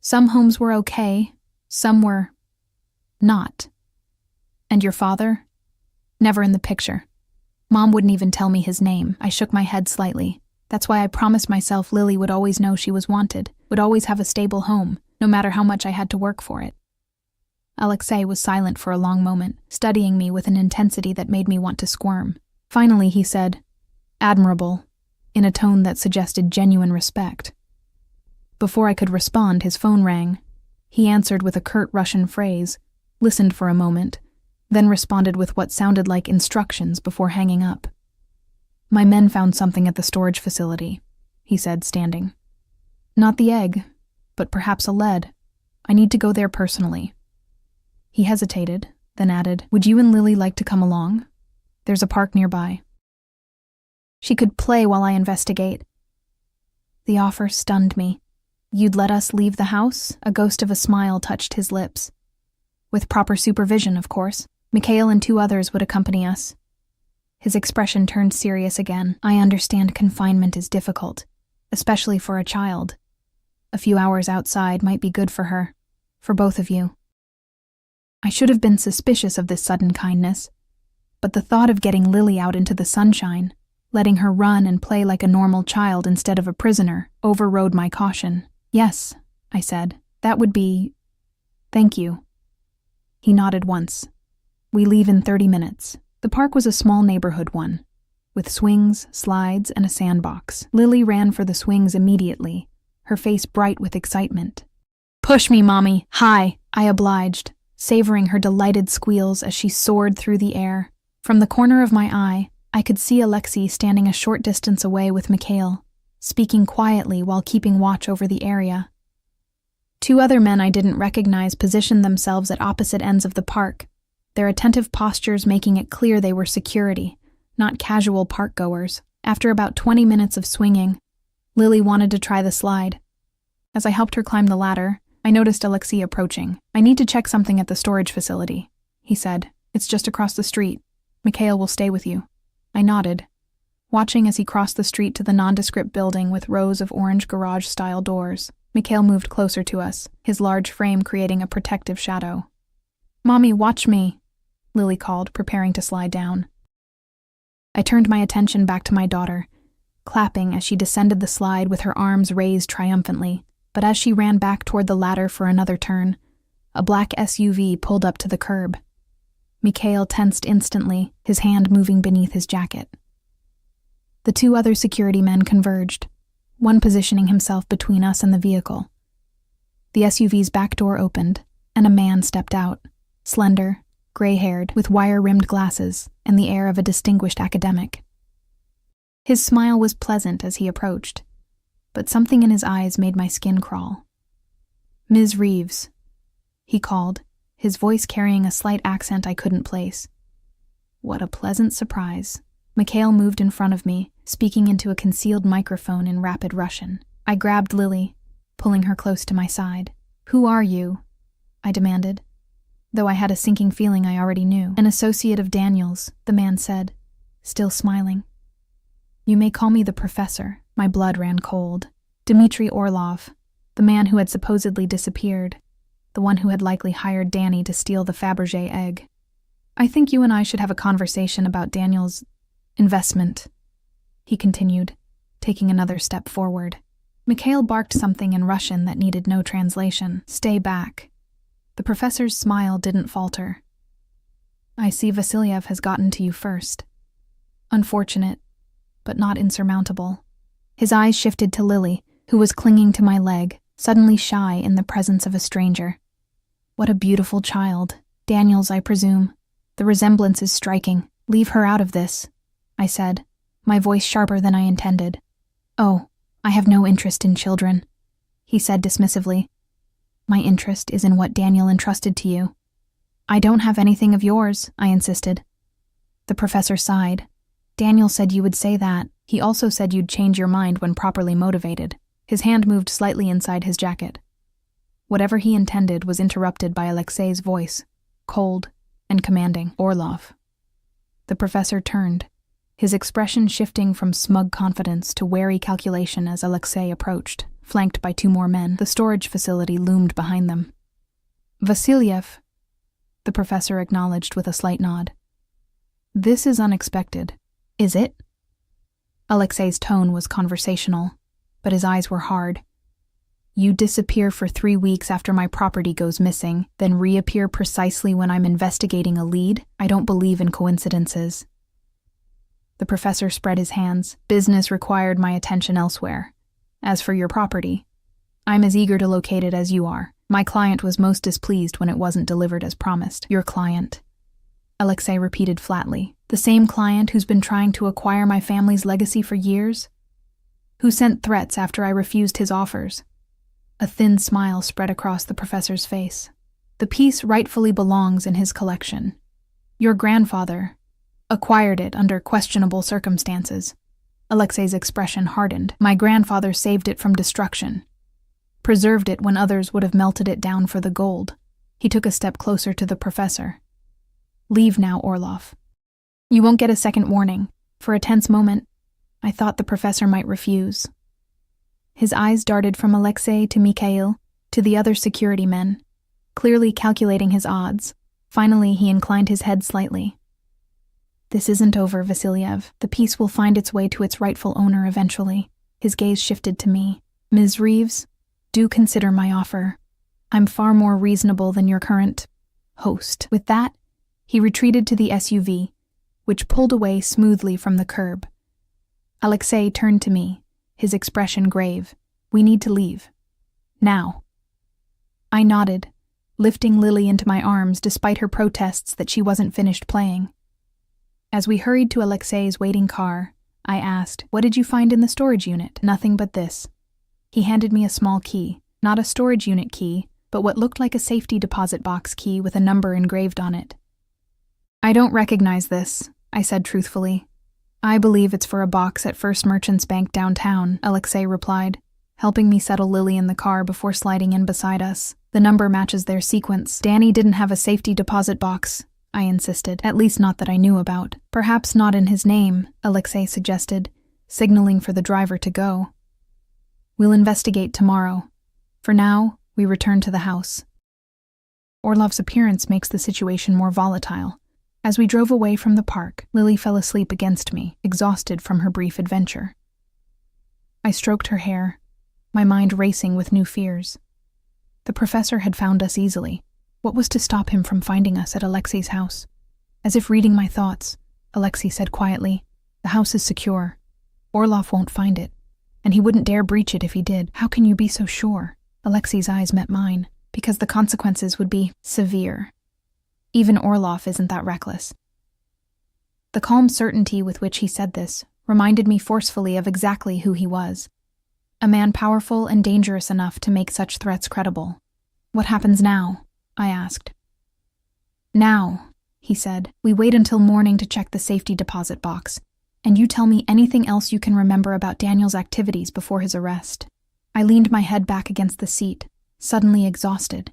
Some homes were okay, some were not. And your father? Never in the picture. Mom wouldn't even tell me his name. I shook my head slightly. That's why I promised myself Lily would always know she was wanted, would always have a stable home, no matter how much I had to work for it. Alexei was silent for a long moment, studying me with an intensity that made me want to squirm. Finally, he said, "Admirable," in a tone that suggested genuine respect. Before I could respond, his phone rang. He answered with a curt Russian phrase, listened for a moment, then responded with what sounded like instructions before hanging up. My men found something at the storage facility, he said, standing. Not the egg, but perhaps a lead. I need to go there personally. He hesitated, then added, Would you and Lily like to come along? There's a park nearby. She could play while I investigate. The offer stunned me. You'd let us leave the house? A ghost of a smile touched his lips. With proper supervision, of course. Mikhail and 2 others would accompany us. His expression turned serious again. I understand confinement is difficult, especially for a child. A few hours outside might be good for her, for both of you. I should have been suspicious of this sudden kindness, but the thought of getting Lily out into the sunshine, letting her run and play like a normal child instead of a prisoner, overrode my caution. Yes, I said, that would be... Thank you. He nodded once. We leave in 30 minutes. The park was a small neighborhood one, with swings, slides, and a sandbox. Lily ran for the swings immediately, her face bright with excitement. Push me, Mommy. Hi, I obliged, savoring her delighted squeals as she soared through the air. From the corner of my eye, I could see Alexei standing a short distance away with Mikhail, speaking quietly while keeping watch over the area. 2 other men I didn't recognize positioned themselves at opposite ends of the park, their attentive postures making it clear they were security, not casual park-goers. After about 20 minutes of swinging, Lily wanted to try the slide. As I helped her climb the ladder, I noticed Alexei approaching. "I need to check something at the storage facility," he said. "It's just across the street. Mikhail will stay with you." I nodded, watching as he crossed the street to the nondescript building with rows of orange garage-style doors. Mikhail moved closer to us, his large frame creating a protective shadow. "Mommy, watch me," Lily called, preparing to slide down. I turned my attention back to my daughter, clapping as she descended the slide with her arms raised triumphantly. But as she ran back toward the ladder for another turn, a black SUV pulled up to the curb. Mikhail tensed instantly, his hand moving beneath his jacket. The two other security men converged, one positioning himself between us and the vehicle. The SUV's back door opened, and a man stepped out, slender, gray-haired, with wire-rimmed glasses and the air of a distinguished academic. His smile was pleasant as he approached, but something in his eyes made my skin crawl. "Ms. Reeves," he called, his voice carrying a slight accent I couldn't place. What a pleasant surprise. Mikhail moved in front of me, speaking into a concealed microphone in rapid Russian. I grabbed Lily, pulling her close to my side. "Who are you?" I demanded, though I had a sinking feeling I already knew. "An associate of Daniel's," the man said, still smiling. "You may call me the professor." My blood ran cold. Dmitry Orlov, the man who had supposedly disappeared, the one who had likely hired Danny to steal the Fabergé egg. "I think you and I should have a conversation about Daniel's investment," he continued, taking another step forward. Mikhail barked something in Russian that needed no translation. "Stay back." The professor's smile didn't falter. "I see Vasilyev has gotten to you first. Unfortunate, but not insurmountable." His eyes shifted to Lily, who was clinging to my leg, suddenly shy in the presence of a stranger. "What a beautiful child. Daniel's, I presume. The resemblance is striking. Leave her out of this," I said, my voice sharper than I intended. "Oh, I have no interest in children," he said dismissively. "My interest is in what Daniel entrusted to you." "I don't have anything of yours," I insisted. The professor sighed. "Daniel said you would say that. He also said you'd change your mind when properly motivated." His hand moved slightly inside his jacket. Whatever he intended was interrupted by Alexei's voice, cold and commanding. "Orlov." The professor turned, his expression shifting from smug confidence to wary calculation as Alexei approached, flanked by two more men. The storage facility loomed behind them. "Vasilyev," the professor acknowledged with a slight nod. "This is unexpected." "Is it?" Alexei's tone was conversational, but his eyes were hard. "You disappear for 3 weeks after my property goes missing, then reappear precisely when I'm investigating a lead? I don't believe in coincidences." The professor spread his hands. "Business required my attention elsewhere. As for your property, I'm as eager to locate it as you are. My client was most displeased when it wasn't delivered as promised." "Your client," Alexei repeated flatly. "The same client who's been trying to acquire my family's legacy for years? Who sent threats after I refused his offers?" A thin smile spread across the professor's face. "The piece rightfully belongs in his collection. Your grandfather acquired it under questionable circumstances." Alexei's expression hardened. "My grandfather saved it from destruction, preserved it when others would have melted it down for the gold." He took a step closer to the professor. "Leave now, Orlov. You won't get a second warning." For a tense moment, I thought the professor might refuse. His eyes darted from Alexei to Mikhail to the other security men, clearly calculating his odds. Finally, he inclined his head slightly. "This isn't over, Vasilyev. The piece will find its way to its rightful owner eventually." His gaze shifted to me. "Ms. Reeves, do consider my offer. I'm far more reasonable than your current host." With that, he retreated to the SUV, which pulled away smoothly from the curb. Alexei turned to me, his expression grave. "We need to leave. Now." I nodded, lifting Lily into my arms despite her protests that she wasn't finished playing. As we hurried to Alexei's waiting car, I asked, "What did you find in the storage unit?" "Nothing but this." He handed me a small key, not a storage unit key, but what looked like a safety deposit box key with a number engraved on it. I don't recognize this, I said truthfully. I believe it's for a box at First Merchants Bank downtown, Alexei replied, helping me settle Lily in the car before sliding in beside us. The number matches their sequence. Danny didn't have a safety deposit box, I insisted, at least not that I knew about. Perhaps not in his name, Alexei suggested, signaling for the driver to go. We'll investigate tomorrow. For now, we return to the house. Orlov's appearance makes the situation more volatile. As we drove away from the park, Lily fell asleep against me, exhausted from her brief adventure. I stroked her hair, my mind racing with new fears. The professor had found us easily. What was to stop him from finding us at Alexei's house? As if reading my thoughts, Alexei said quietly, "The house is secure. Orlov won't find it, and he wouldn't dare breach it if he did." "How can you be so sure?" Alexei's eyes met mine. "Because the consequences would be severe. Even Orlov isn't that reckless." The calm certainty with which he said this reminded me forcefully of exactly who he was. A man powerful and dangerous enough to make such threats credible. "What happens now?" I asked. "Now," he said, "we wait until morning to check the safety deposit box, and you tell me anything else you can remember about Daniel's activities before his arrest." I leaned my head back against the seat, suddenly exhausted.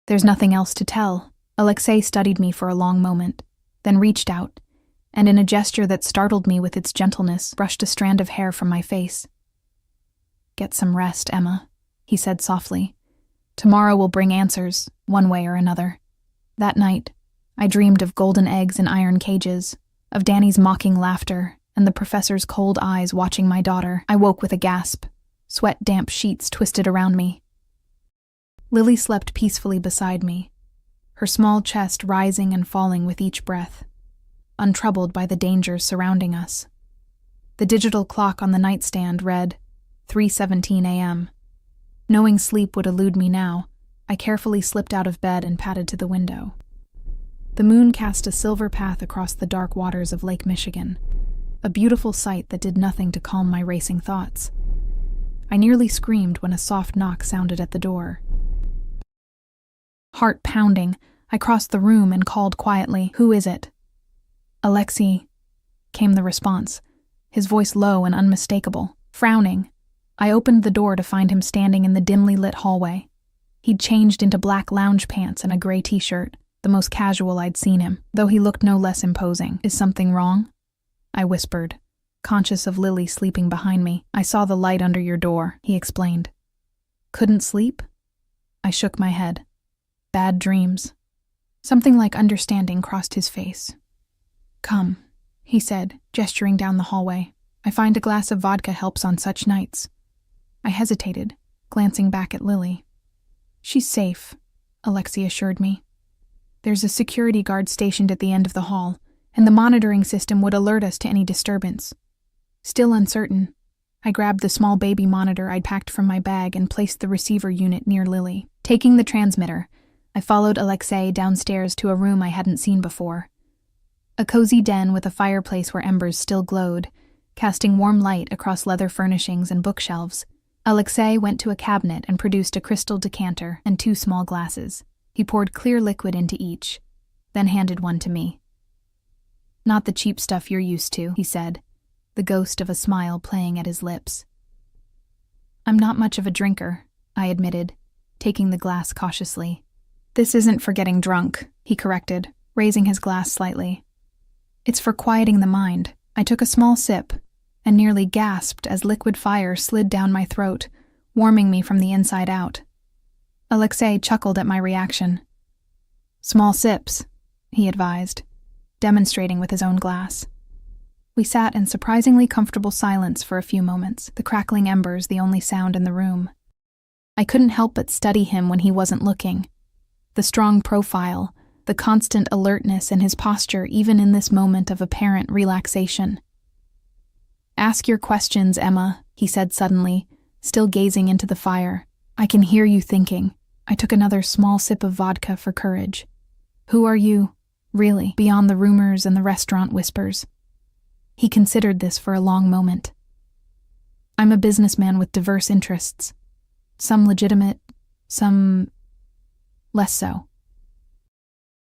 "There's nothing else to tell." Alexei studied me for a long moment, then reached out, and in a gesture that startled me with its gentleness, brushed a strand of hair from my face. "Get some rest, Emma," he said softly. "Tomorrow will bring answers, one way or another." That night, I dreamed of golden eggs in iron cages, of Danny's mocking laughter, and the professor's cold eyes watching my daughter. I woke with a gasp, sweat-damp sheets twisted around me. Lily slept peacefully beside me, her small chest rising and falling with each breath, untroubled by the dangers surrounding us. The digital clock on the nightstand read 3:17 a.m. Knowing sleep would elude me now, I carefully slipped out of bed and padded to the window. The moon cast a silver path across the dark waters of Lake Michigan, a beautiful sight that did nothing to calm my racing thoughts. I nearly screamed when a soft knock sounded at the door. Heart pounding, I crossed the room and called quietly, "Who is it?" "Alexei," came the response, his voice low and unmistakable. Frowning, I opened the door to find him standing in the dimly lit hallway. He'd changed into black lounge pants and a gray t-shirt, the most casual I'd seen him, though he looked no less imposing. "Is something wrong?" I whispered, conscious of Lily sleeping behind me. "I saw the light under your door," he explained. "Couldn't sleep?" I shook my head. "Bad dreams." Something like understanding crossed his face. "Come," he said, gesturing down the hallway. "I find a glass of vodka helps on such nights." I hesitated, glancing back at Lily. "She's safe," Alexei assured me. "There's a security guard stationed at the end of the hall, and the monitoring system would alert us to any disturbance." Still uncertain, I grabbed the small baby monitor I'd packed from my bag and placed the receiver unit near Lily. Taking the transmitter, I followed Alexei downstairs to a room I hadn't seen before. A cozy den with a fireplace where embers still glowed, casting warm light across leather furnishings and bookshelves. Alexei went to a cabinet and produced a crystal decanter and 2 small glasses. He poured clear liquid into each, then handed one to me. "Not the cheap stuff you're used to," he said, the ghost of a smile playing at his lips. "I'm not much of a drinker," I admitted, taking the glass cautiously. "This isn't for getting drunk," he corrected, raising his glass slightly. "It's for quieting the mind." I took a small sip and nearly gasped as liquid fire slid down my throat, warming me from the inside out. Alexei chuckled at my reaction. "Small sips," he advised, demonstrating with his own glass. We sat in surprisingly comfortable silence for a few moments, the crackling embers the only sound in the room. I couldn't help but study him when he wasn't looking. The strong profile, the constant alertness in his posture even in this moment of apparent relaxation. "Ask your questions, Emma," he said suddenly, still gazing into the fire. "I can hear you thinking." I took another small sip of vodka for courage. "Who are you, really, beyond the rumors and the restaurant whispers?" He considered this for a long moment. "I'm a businessman with diverse interests. Some legitimate, some less so."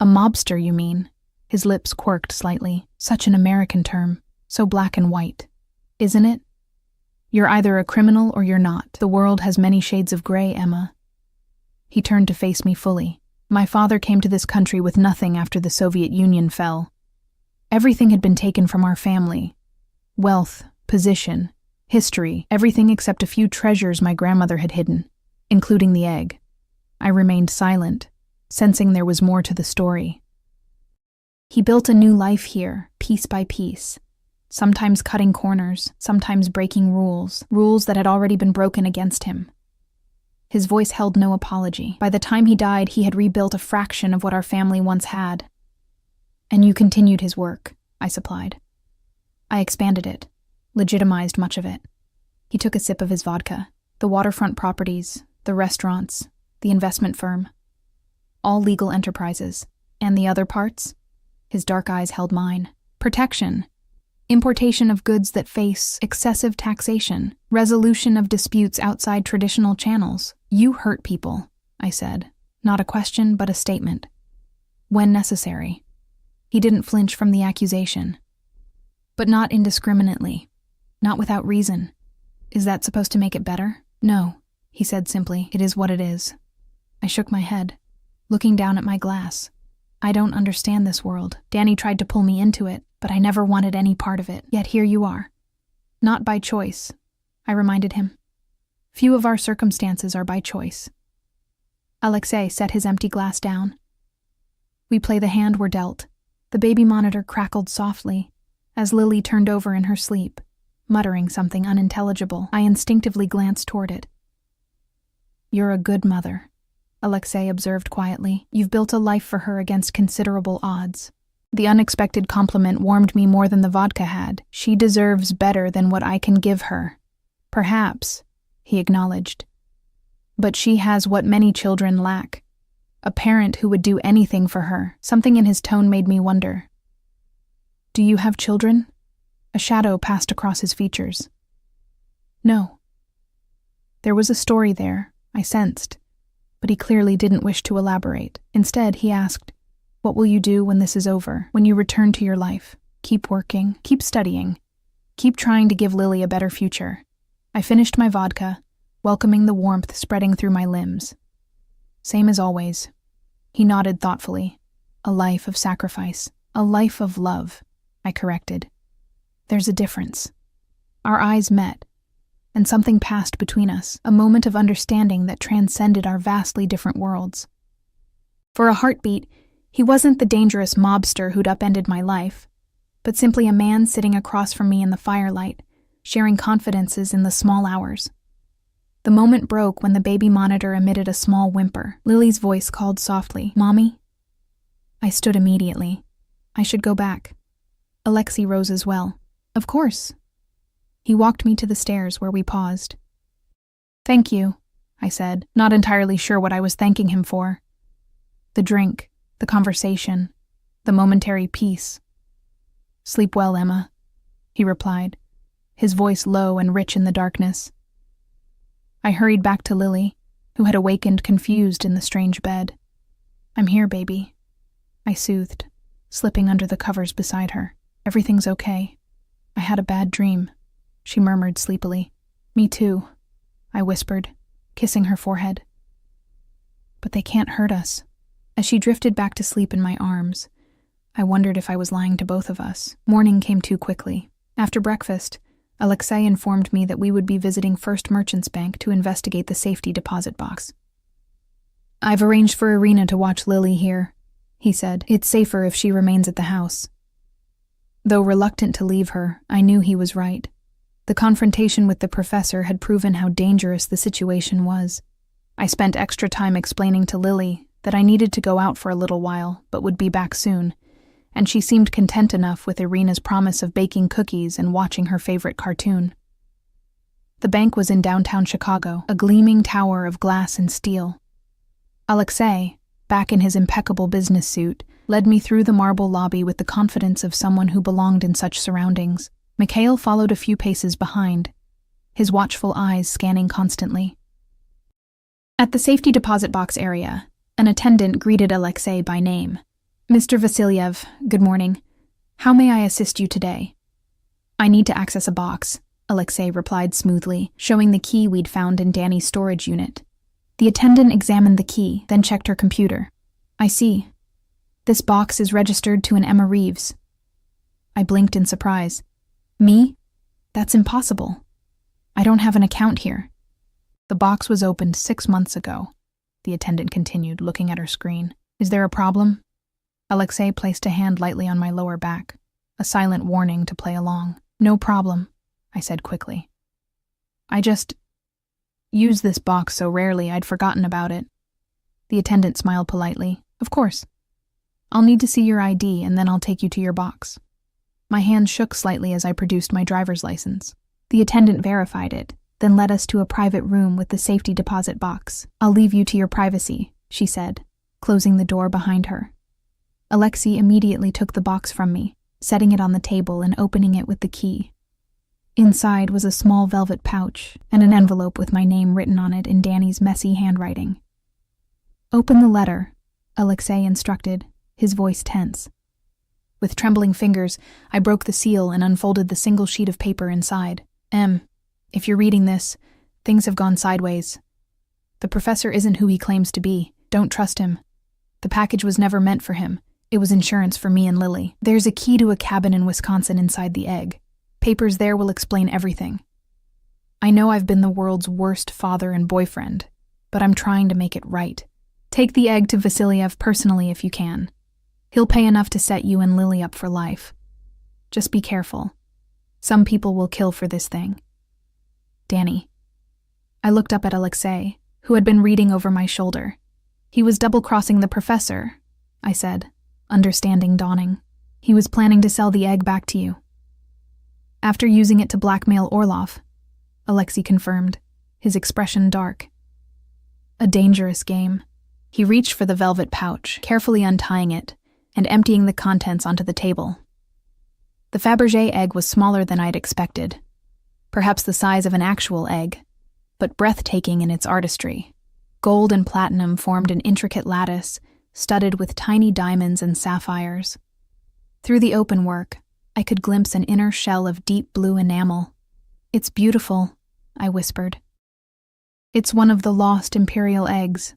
"A mobster, you mean?" His lips quirked slightly. Such an American term, so black and white. Isn't it? You're either a criminal or you're not. The world has many shades of gray, Emma. He turned to face me fully. My father came to this country with nothing after the Soviet Union fell. Everything had been taken from our family. Wealth, position, history, everything except a few treasures my grandmother had hidden, including the egg. I remained silent, sensing there was more to the story. He built a new life here, piece by piece, sometimes cutting corners, sometimes breaking rules that had already been broken against him. His voice held no apology. By the time he died, he had rebuilt a fraction of what our family once had. And you continued his work, I supplied. I expanded it, legitimized much of it. He took a sip of his vodka. The waterfront properties, the restaurants, the investment firm. All legal enterprises. And the other parts? His dark eyes held mine. Protection. Importation of goods that face excessive taxation. Resolution of disputes outside traditional channels. You hurt people, I said. Not a question, but a statement. When necessary. He didn't flinch from the accusation. But not indiscriminately. Not without reason. Is that supposed to make it better? No, he said simply. It is what it is. I shook my head, looking down at my glass. I don't understand this world. Danny tried to pull me into it, but I never wanted any part of it. Yet here you are. Not by choice, I reminded him. Few of our circumstances are by choice. Alexei set his empty glass down. We play the hand we're dealt. The baby monitor crackled softly as Lily turned over in her sleep, muttering something unintelligible. I instinctively glanced toward it. You're a good mother, Alexei observed quietly. You've built a life for her against considerable odds. The unexpected compliment warmed me more than the vodka had. She deserves better than what I can give her. Perhaps, he acknowledged. But she has what many children lack. A parent who would do anything for her. Something in his tone made me wonder. Do you have children? A shadow passed across his features. No. There was a story there, I sensed, but he clearly didn't wish to elaborate. Instead, he asked, what will you do when this is over, when you return to your life? Keep working, keep studying, keep trying to give Lily a better future. I finished my vodka, welcoming the warmth spreading through my limbs. Same as always. He nodded thoughtfully. A life of sacrifice, a life of love, I corrected. There's a difference. Our eyes met, and something passed between us, a moment of understanding that transcended our vastly different worlds. For a heartbeat, he wasn't the dangerous mobster who'd upended my life, but simply a man sitting across from me in the firelight, sharing confidences in the small hours. The moment broke when the baby monitor emitted a small whimper. Lily's voice called softly, Mommy? I stood immediately. I should go back. Alexei rose as well. Of course. He walked me to the stairs where we paused. Thank you, I said, not entirely sure what I was thanking him for. The drink, the conversation, the momentary peace. Sleep well, Emma, he replied, his voice low and rich in the darkness. I hurried back to Lily, who had awakened confused in the strange bed. I'm here, baby, I soothed, slipping under the covers beside her. Everything's okay. I had a bad dream, she murmured sleepily. Me too, I whispered, kissing her forehead. But they can't hurt us. As she drifted back to sleep in my arms, I wondered if I was lying to both of us. Morning came too quickly. After breakfast, Alexei informed me that we would be visiting First Merchants Bank to investigate the safety deposit box. I've arranged for Irina to watch Lily here, he said. It's safer if she remains at the house. Though reluctant to leave her, I knew he was right. The confrontation with the professor had proven how dangerous the situation was. I spent extra time explaining to Lily that I needed to go out for a little while, but would be back soon, and she seemed content enough with Irina's promise of baking cookies and watching her favorite cartoon. The bank was in downtown Chicago, a gleaming tower of glass and steel. Alexei, back in his impeccable business suit, led me through the marble lobby with the confidence of someone who belonged in such surroundings. Mikhail followed a few paces behind, his watchful eyes scanning constantly. At the safety deposit box area, an attendant greeted Alexei by name. Mr. Vasilyev, good morning. How may I assist you today? I need to access a box, Alexei replied smoothly, showing the key we'd found in Danny's storage unit. The attendant examined the key, then checked her computer. I see. This box is registered to an Emma Reeves. I blinked in surprise. Me? That's impossible. I don't have an account here. The box was opened 6 months ago, the attendant continued, looking at her screen. Is there a problem? Alexei placed a hand lightly on my lower back, a silent warning to play along. No problem, I said quickly. I just use this box so rarely I'd forgotten about it. The attendant smiled politely. Of course. I'll need to see your ID and then I'll take you to your box. My hand shook slightly as I produced my driver's license. The attendant verified it, then led us to a private room with the safety deposit box. I'll leave you to your privacy, she said, closing the door behind her. Alexei immediately took the box from me, setting it on the table and opening it with the key. Inside was a small velvet pouch and an envelope with my name written on it in Danny's messy handwriting. Open the letter, Alexei instructed, his voice tense. With trembling fingers, I broke the seal and unfolded the single sheet of paper inside. If you're reading this, things have gone sideways. The professor isn't who he claims to be. Don't trust him. The package was never meant for him. It was insurance for me and Lily. There's a key to a cabin in Wisconsin inside the egg. Papers there will explain everything. I know I've been the world's worst father and boyfriend, but I'm trying to make it right. Take the egg to Vasilyev personally if you can. He'll pay enough to set you and Lily up for life. Just be careful. Some people will kill for this thing. Danny. I looked up at Alexei, who had been reading over my shoulder. He was double-crossing the professor, I said, understanding dawning. He was planning to sell the egg back to you. After using it to blackmail Orlov, Alexei confirmed, his expression dark. A dangerous game. He reached for the velvet pouch, carefully untying it, and emptying the contents onto the table. The Fabergé egg was smaller than I'd expected, perhaps the size of an actual egg, but breathtaking in its artistry. Gold and platinum formed an intricate lattice, studded with tiny diamonds and sapphires. Through the open work, I could glimpse an inner shell of deep blue enamel. It's beautiful, I whispered. It's one of the lost imperial eggs,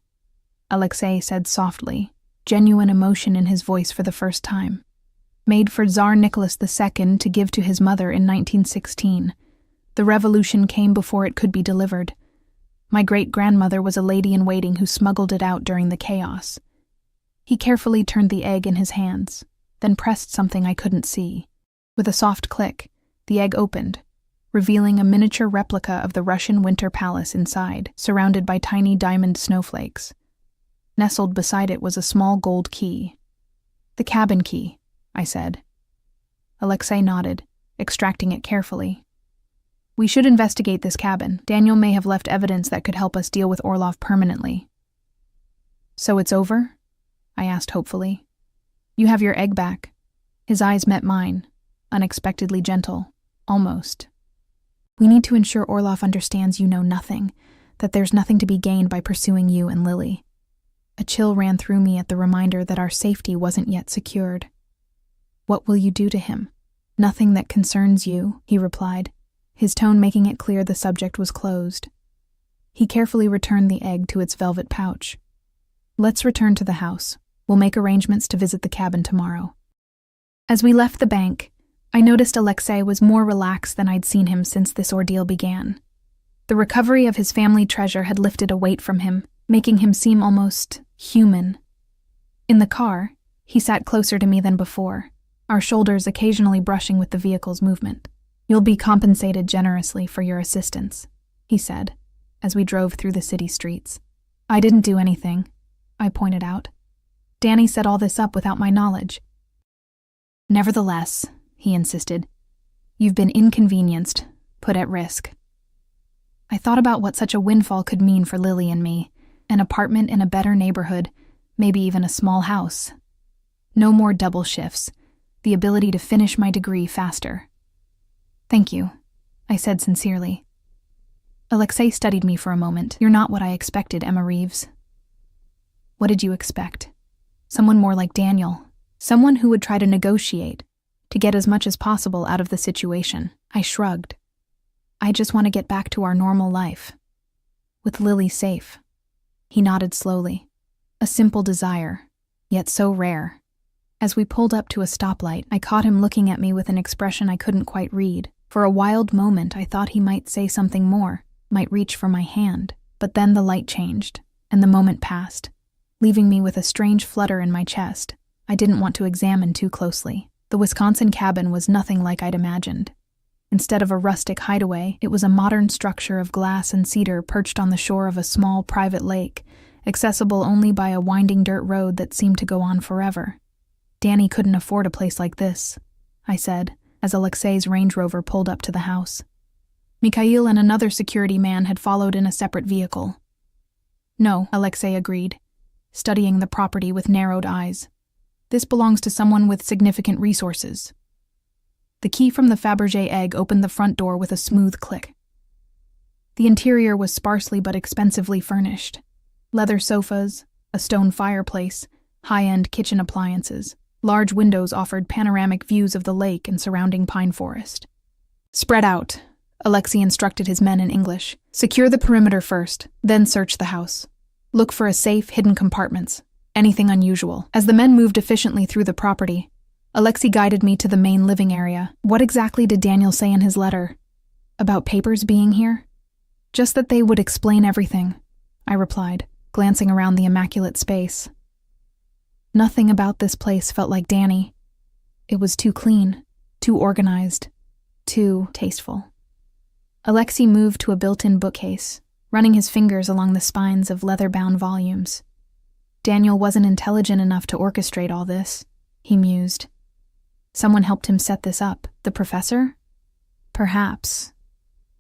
Alexei said softly, genuine emotion in his voice for the first time. Made for Tsar Nicholas II to give to his mother in 1916. The revolution came before it could be delivered. My great-grandmother was a lady-in-waiting who smuggled it out during the chaos. He carefully turned the egg in his hands, then pressed something I couldn't see. With a soft click, the egg opened, revealing a miniature replica of the Russian winter palace inside, surrounded by tiny diamond snowflakes. Nestled beside it was a small gold key. The cabin key, I said. Alexei nodded, extracting it carefully. We should investigate this cabin. Daniel may have left evidence that could help us deal with Orlov permanently. So it's over? I asked hopefully. You have your egg back. His eyes met mine, unexpectedly gentle, almost. We need to ensure Orlov understands you know nothing, that there's nothing to be gained by pursuing you and Lily. A chill ran through me at the reminder that our safety wasn't yet secured. What will you do to him? Nothing that concerns you, he replied, his tone making it clear the subject was closed. He carefully returned the egg to its velvet pouch. Let's return to the house. We'll make arrangements to visit the cabin tomorrow. As we left the bank, I noticed Alexei was more relaxed than I'd seen him since this ordeal began. The recovery of his family treasure had lifted a weight from him, making him seem almost human. In the car, he sat closer to me than before, our shoulders occasionally brushing with the vehicle's movement. You'll be compensated generously for your assistance, he said, as we drove through the city streets. I didn't do anything, I pointed out. Danny set all this up without my knowledge. Nevertheless, he insisted, you've been inconvenienced, put at risk. I thought about what such a windfall could mean for Lily and me, an apartment in a better neighborhood, maybe even a small house. No more double shifts, the ability to finish my degree faster. Thank you, I said sincerely. Alexei studied me for a moment. You're not what I expected, Emma Reeves. What did you expect? Someone more like Daniel, Someone who would try to negotiate, to get as much as possible out of the situation. I shrugged. I just want to get back to our normal life. With Lily safe. He nodded slowly. A simple desire, yet so rare. As we pulled up to a stoplight, I caught him looking at me with an expression I couldn't quite read. For a wild moment, I thought he might say something more, might reach for my hand. But then the light changed, and the moment passed, leaving me with a strange flutter in my chest. I didn't want to examine too closely. The Wisconsin cabin was nothing like I'd imagined. Instead of a rustic hideaway, it was a modern structure of glass and cedar perched on the shore of a small private lake, accessible only by a winding dirt road that seemed to go on forever. Danny couldn't afford a place like this, I said, as Alexei's Range Rover pulled up to the house. Mikhail and another security man had followed in a separate vehicle. No, Alexei agreed, studying the property with narrowed eyes. This belongs to someone with significant resources. The key from the Fabergé egg opened the front door with a smooth click. The interior was sparsely but expensively furnished. Leather sofas, a stone fireplace, high-end kitchen appliances. Large windows offered panoramic views of the lake and surrounding pine forest. "Spread out," Alexei instructed his men in English. "Secure the perimeter first, then search the house. Look for a safe, hidden compartments. Anything unusual." As the men moved efficiently through the property, Alexei guided me to the main living area. What exactly did Daniel say in his letter? About papers being here? Just that they would explain everything, I replied, glancing around the immaculate space. Nothing about this place felt like Danny. It was too clean, too organized, too tasteful. Alexei moved to a built-in bookcase, running his fingers along the spines of leather-bound volumes. Daniel wasn't intelligent enough to orchestrate all this, he mused. Someone helped him set this up. The professor? Perhaps.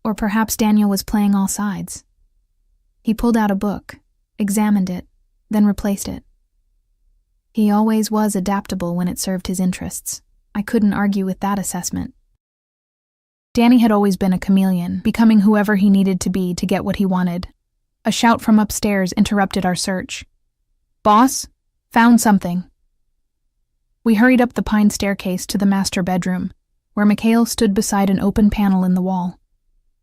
Or perhaps Daniel was playing all sides. He pulled out a book, examined it, then replaced it. He always was adaptable when it served his interests. I couldn't argue with that assessment. Danny had always been a chameleon, becoming whoever he needed to be to get what he wanted. A shout from upstairs interrupted our search. "Boss, found something." We hurried up the pine staircase to the master bedroom, where Mikhail stood beside an open panel in the wall.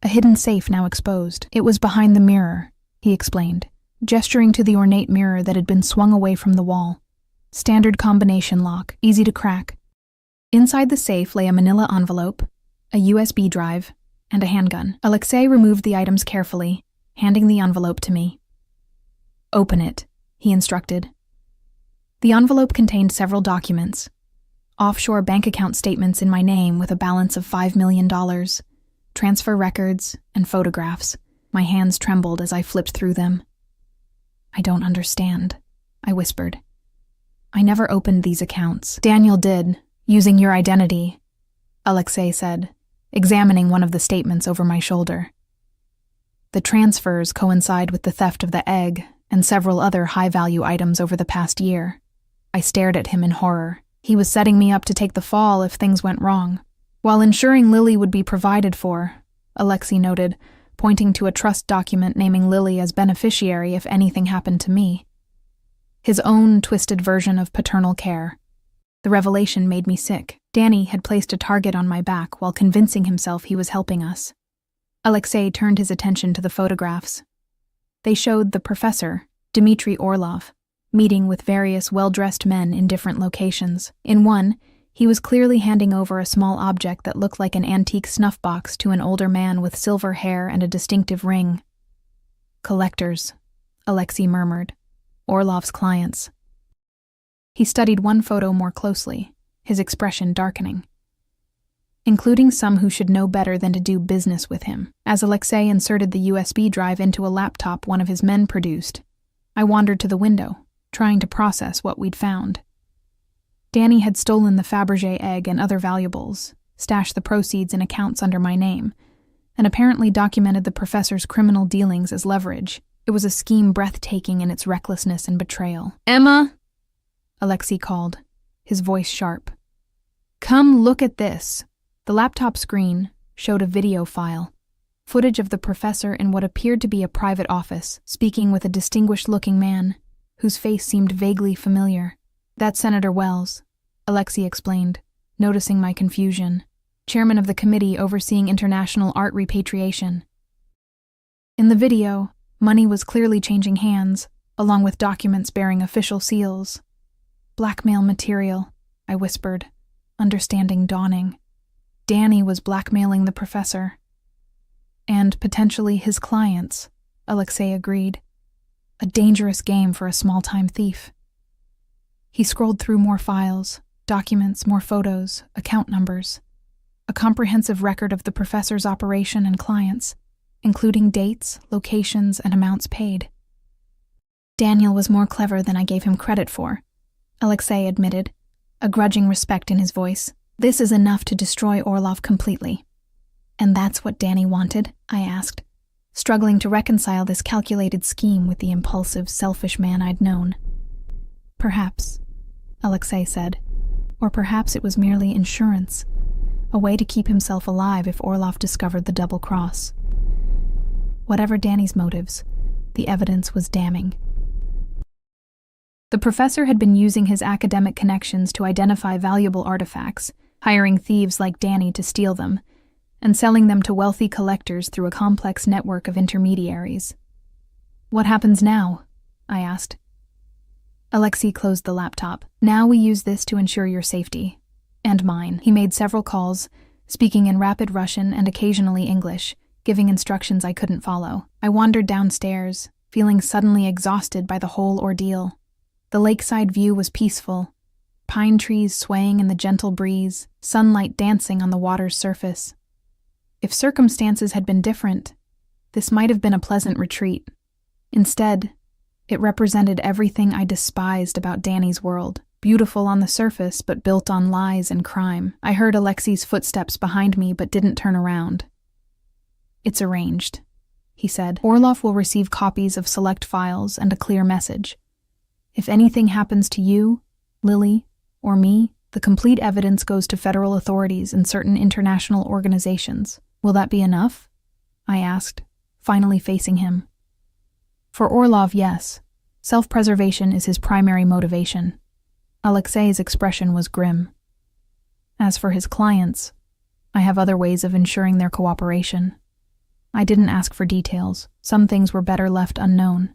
A hidden safe now exposed. It was behind the mirror, he explained, gesturing to the ornate mirror that had been swung away from the wall. Standard combination lock, easy to crack. Inside the safe lay a manila envelope, a USB drive, and a handgun. Alexei removed the items carefully, handing the envelope to me. "Open it," he instructed. The envelope contained several documents. Offshore bank account statements in my name with a balance of $5 million, transfer records, and photographs. My hands trembled as I flipped through them. "I don't understand," I whispered. "I never opened these accounts." "Daniel did, using your identity," Alexei said, examining one of the statements over my shoulder. "The transfers coincide with the theft of the egg and several other high-value items over the past year." I stared at him in horror. He was setting me up to take the fall if things went wrong. "While ensuring Lily would be provided for," Alexei noted, pointing to a trust document naming Lily as beneficiary if anything happened to me. His own twisted version of paternal care. The revelation made me sick. Danny had placed a target on my back while convincing himself he was helping us. Alexei turned his attention to the photographs. They showed the professor, Dmitry Orlov, meeting with various well-dressed men in different locations. In one, he was clearly handing over a small object that looked like an antique snuff box to an older man with silver hair and a distinctive ring. "Collectors," Alexei murmured. "Orlov's clients." He studied one photo more closely, his expression darkening. "Including some who should know better than to do business with him." As Alexei inserted the USB drive into a laptop one of his men produced, I wandered to the window, trying to process what we'd found. Danny had stolen the Fabergé egg and other valuables, stashed the proceeds in accounts under my name, and apparently documented the professor's criminal dealings as leverage. It was a scheme breathtaking in its recklessness and betrayal. "Emma," Alexei called, his voice sharp. "Come look at this." The laptop screen showed a video file, footage of the professor in what appeared to be a private office, speaking with a distinguished-looking man, whose face seemed vaguely familiar. "That's Senator Wells," Alexei explained, noticing my confusion. Chairman of the committee overseeing international art repatriation. In the video, money was clearly changing hands, along with documents bearing official seals. Blackmail material, I whispered, understanding dawning. Danny was blackmailing the professor. And potentially his clients, Alexei agreed. A dangerous game for a small-time thief. He scrolled through more files, documents, more photos, account numbers. A comprehensive record of the professor's operation and clients, including dates, locations, and amounts paid. Daniel was more clever than I gave him credit for, Alexei admitted, a grudging respect in his voice. This is enough to destroy Orlov completely. And that's what Danny wanted? I asked, struggling to reconcile this calculated scheme with the impulsive, selfish man I'd known. Perhaps, Alexei said, or perhaps it was merely insurance, a way to keep himself alive if Orlov discovered the double cross. Whatever Danny's motives, the evidence was damning. The professor had been using his academic connections to identify valuable artifacts, hiring thieves like Danny to steal them, and selling them to wealthy collectors through a complex network of intermediaries. What happens now? I asked. Alexei closed the laptop. Now we use this to ensure your safety. And mine. He made several calls, speaking in rapid Russian and occasionally English, giving instructions I couldn't follow. I wandered downstairs, feeling suddenly exhausted by the whole ordeal. The lakeside view was peaceful, pine trees swaying in the gentle breeze, sunlight dancing on the water's surface. If circumstances had been different, this might have been a pleasant retreat. Instead, it represented everything I despised about Danny's world. Beautiful on the surface, but built on lies and crime. I heard Alexei's footsteps behind me, but didn't turn around. It's arranged, he said. Orlov will receive copies of select files and a clear message. If anything happens to you, Lily, or me, the complete evidence goes to federal authorities and certain international organizations. Will that be enough? I asked, finally facing him. For Orlov, yes. Self-preservation is his primary motivation. Alexei's expression was grim. As for his clients, I have other ways of ensuring their cooperation. I didn't ask for details. Some things were better left unknown.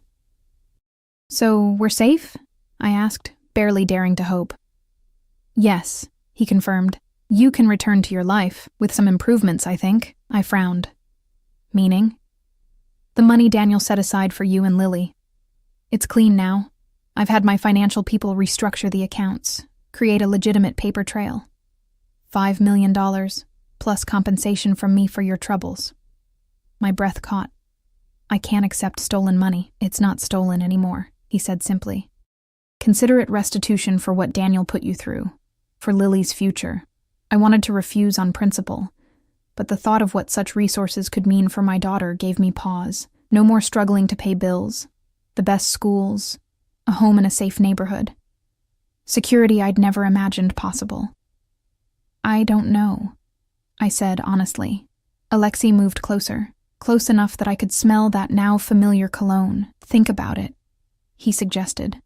So, we're safe? I asked, barely daring to hope. Yes, he confirmed. You can return to your life, with some improvements, I think. I frowned. Meaning? The money Daniel set aside for you and Lily. It's clean now. I've had my financial people restructure the accounts, create a legitimate paper trail. $5 million, plus compensation from me for your troubles. My breath caught. I can't accept stolen money. It's not stolen anymore, he said simply. Consider it restitution for what Daniel put you through, for Lily's future. I wanted to refuse on principle, but the thought of what such resources could mean for my daughter gave me pause. No more struggling to pay bills, the best schools, a home in a safe neighborhood. Security I'd never imagined possible. I don't know, I said honestly. Alexei moved closer, close enough that I could smell that now familiar cologne. Think about it, he suggested.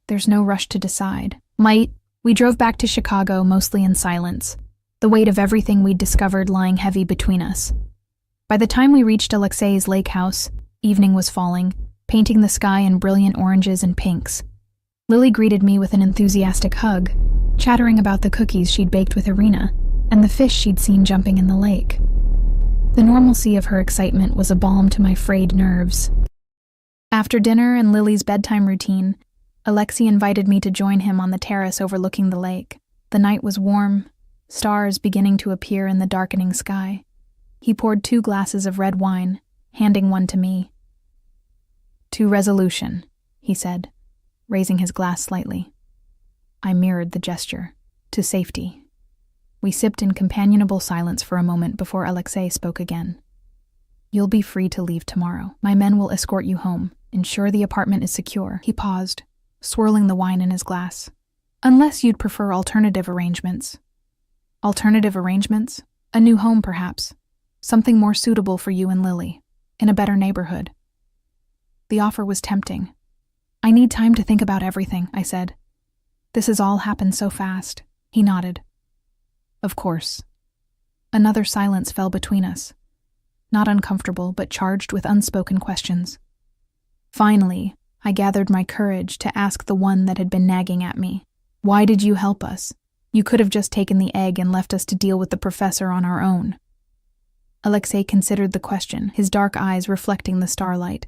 There's no rush to decide. We drove back to Chicago mostly in silence, the weight of everything we'd discovered lying heavy between us. By the time we reached Alexei's lake house, evening was falling, painting the sky in brilliant oranges and pinks. Lily greeted me with an enthusiastic hug, chattering about the cookies she'd baked with Irina and the fish she'd seen jumping in the lake. The normalcy of her excitement was a balm to my frayed nerves. After dinner and Lily's bedtime routine, Alexei invited me to join him on the terrace overlooking the lake. The night was warm, stars beginning to appear in the darkening sky. He poured 2 glasses of red wine, handing one to me. To resolution, he said, raising his glass slightly. I mirrored the gesture. To safety. We sipped in companionable silence for a moment before Alexei spoke again. You'll be free to leave tomorrow. My men will escort you home, ensure the apartment is secure. He paused, swirling the wine in his glass. Unless you'd prefer alternative arrangements. Alternative arrangements? A new home, perhaps. Something more suitable for you and Lily, in a better neighborhood. The offer was tempting. I need time to think about everything, I said. This has all happened so fast. He nodded. Of course. Another silence fell between us. Not uncomfortable, but charged with unspoken questions. Finally, I gathered my courage to ask the one that had been nagging at me. Why did you help us? You could have just taken the egg and left us to deal with the professor on our own. Alexei considered the question, his dark eyes reflecting the starlight.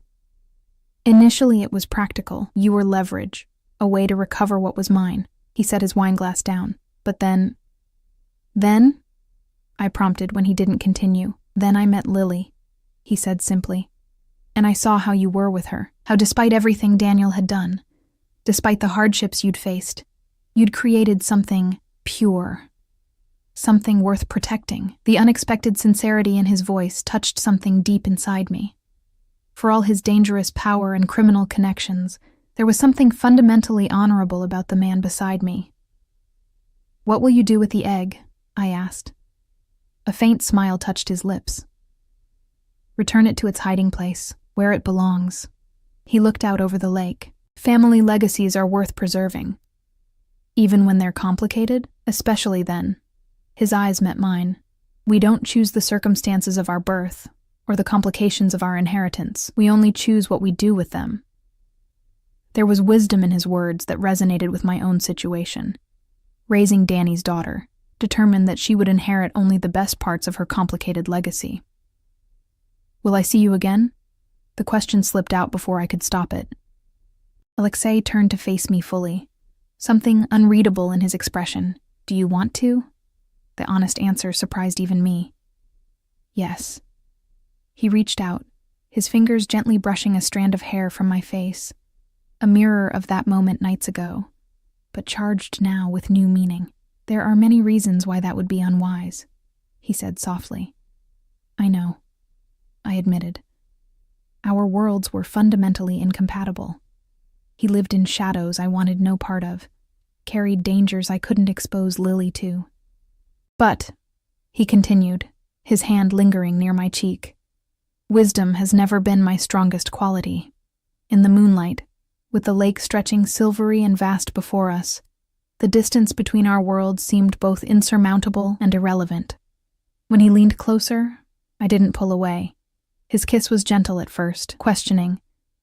Initially it was practical. You were leverage, a way to recover what was mine. He set his wineglass down. But then? Then? I prompted when he didn't continue. Then I met Lily, he said simply. And I saw how you were with her, how despite everything Daniel had done, despite the hardships you'd faced, you'd created something pure, something worth protecting. The unexpected sincerity in his voice touched something deep inside me. For all his dangerous power and criminal connections, there was something fundamentally honorable about the man beside me. What will you do with the egg? I asked. A faint smile touched his lips. Return it to its hiding place, where it belongs. He looked out over the lake. Family legacies are worth preserving. Even when they're complicated, especially then. His eyes met mine. We don't choose the circumstances of our birth, or the complications of our inheritance. We only choose what we do with them. There was wisdom in his words that resonated with my own situation. Raising Danny's daughter, determined that she would inherit only the best parts of her complicated legacy. Will I see you again? The question slipped out before I could stop it. Alexei turned to face me fully. Something unreadable in his expression. Do you want to? The honest answer surprised even me. Yes. He reached out, his fingers gently brushing a strand of hair from my face, a mirror of that moment nights ago, but charged now with new meaning. There are many reasons why that would be unwise, he said softly. I know, I admitted. Our worlds were fundamentally incompatible. He lived in shadows I wanted no part of, carried dangers I couldn't expose Lily to. But, he continued, his hand lingering near my cheek, wisdom has never been my strongest quality. In the moonlight, with the lake stretching silvery and vast before us, the distance between our worlds seemed both insurmountable and irrelevant. When he leaned closer, I didn't pull away. His kiss was gentle at first, questioning,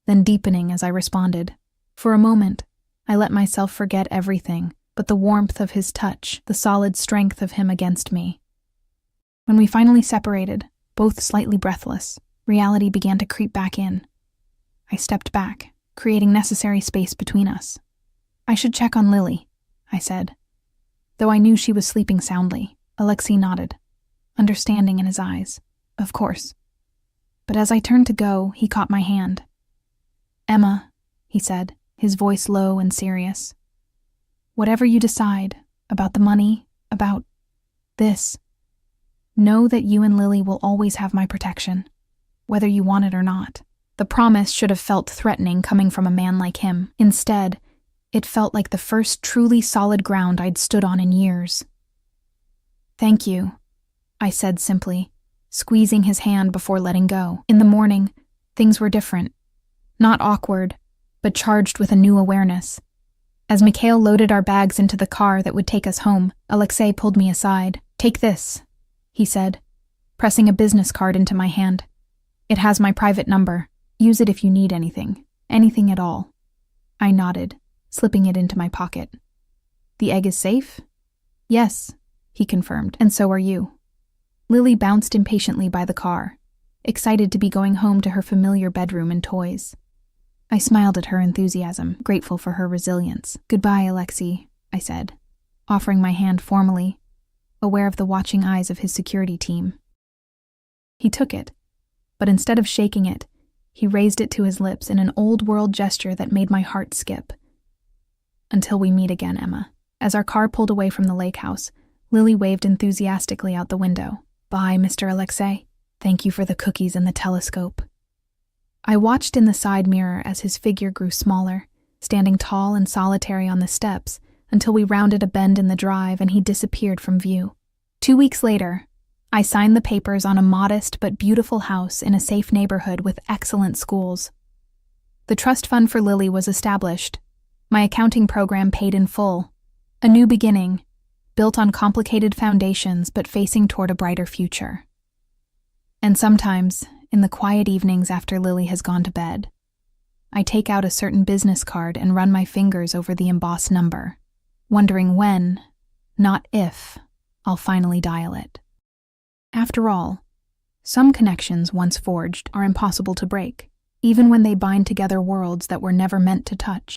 then deepening as I responded. For a moment, I let myself forget everything, but the warmth of his touch, the solid strength of him against me. When we finally separated, both slightly breathless, reality began to creep back in. I stepped back, creating necessary space between us. I should check on Lily, I said. Though I knew she was sleeping soundly, Alexei nodded, understanding in his eyes. Of course. But as I turned to go, he caught my hand. Emma, he said, his voice low and serious. Whatever you decide, about the money, about this, know that you and Lily will always have my protection, whether you want it or not. The promise should have felt threatening coming from a man like him. Instead, it felt like the first truly solid ground I'd stood on in years. Thank you, I said simply, squeezing his hand before letting go. In the morning, things were different. Not awkward, but charged with a new awareness. As Mikhail loaded our bags into the car that would take us home, Alexei pulled me aside. Take this, he said, pressing a business card into my hand. It has my private number. Use it if you need anything at all. I nodded, slipping it into my pocket. The egg is safe? Yes, he confirmed, and so are you. Lily bounced impatiently by the car, excited to be going home to her familiar bedroom and toys. I smiled at her enthusiasm, grateful for her resilience. Goodbye, Alexei, I said, offering my hand formally, aware of the watching eyes of his security team. He took it, but instead of shaking it, he raised it to his lips in an old-world gesture that made my heart skip. Until we meet again, Emma. As our car pulled away from the lake house, Lily waved enthusiastically out the window. Bye, Mr. Alexei. Thank you for the cookies and the telescope. I watched in the side mirror as his figure grew smaller, standing tall and solitary on the steps, until we rounded a bend in the drive and he disappeared from view. 2 weeks later, I signed the papers on a modest but beautiful house in a safe neighborhood with excellent schools. The trust fund for Lily was established. My accounting program paid in full. A new beginning, built on complicated foundations but facing toward a brighter future. And sometimes, in the quiet evenings after Lily has gone to bed, I take out a certain business card and run my fingers over the embossed number, wondering when, not if, I'll finally dial it. After all, some connections once forged are impossible to break, even when they bind together worlds that were never meant to touch.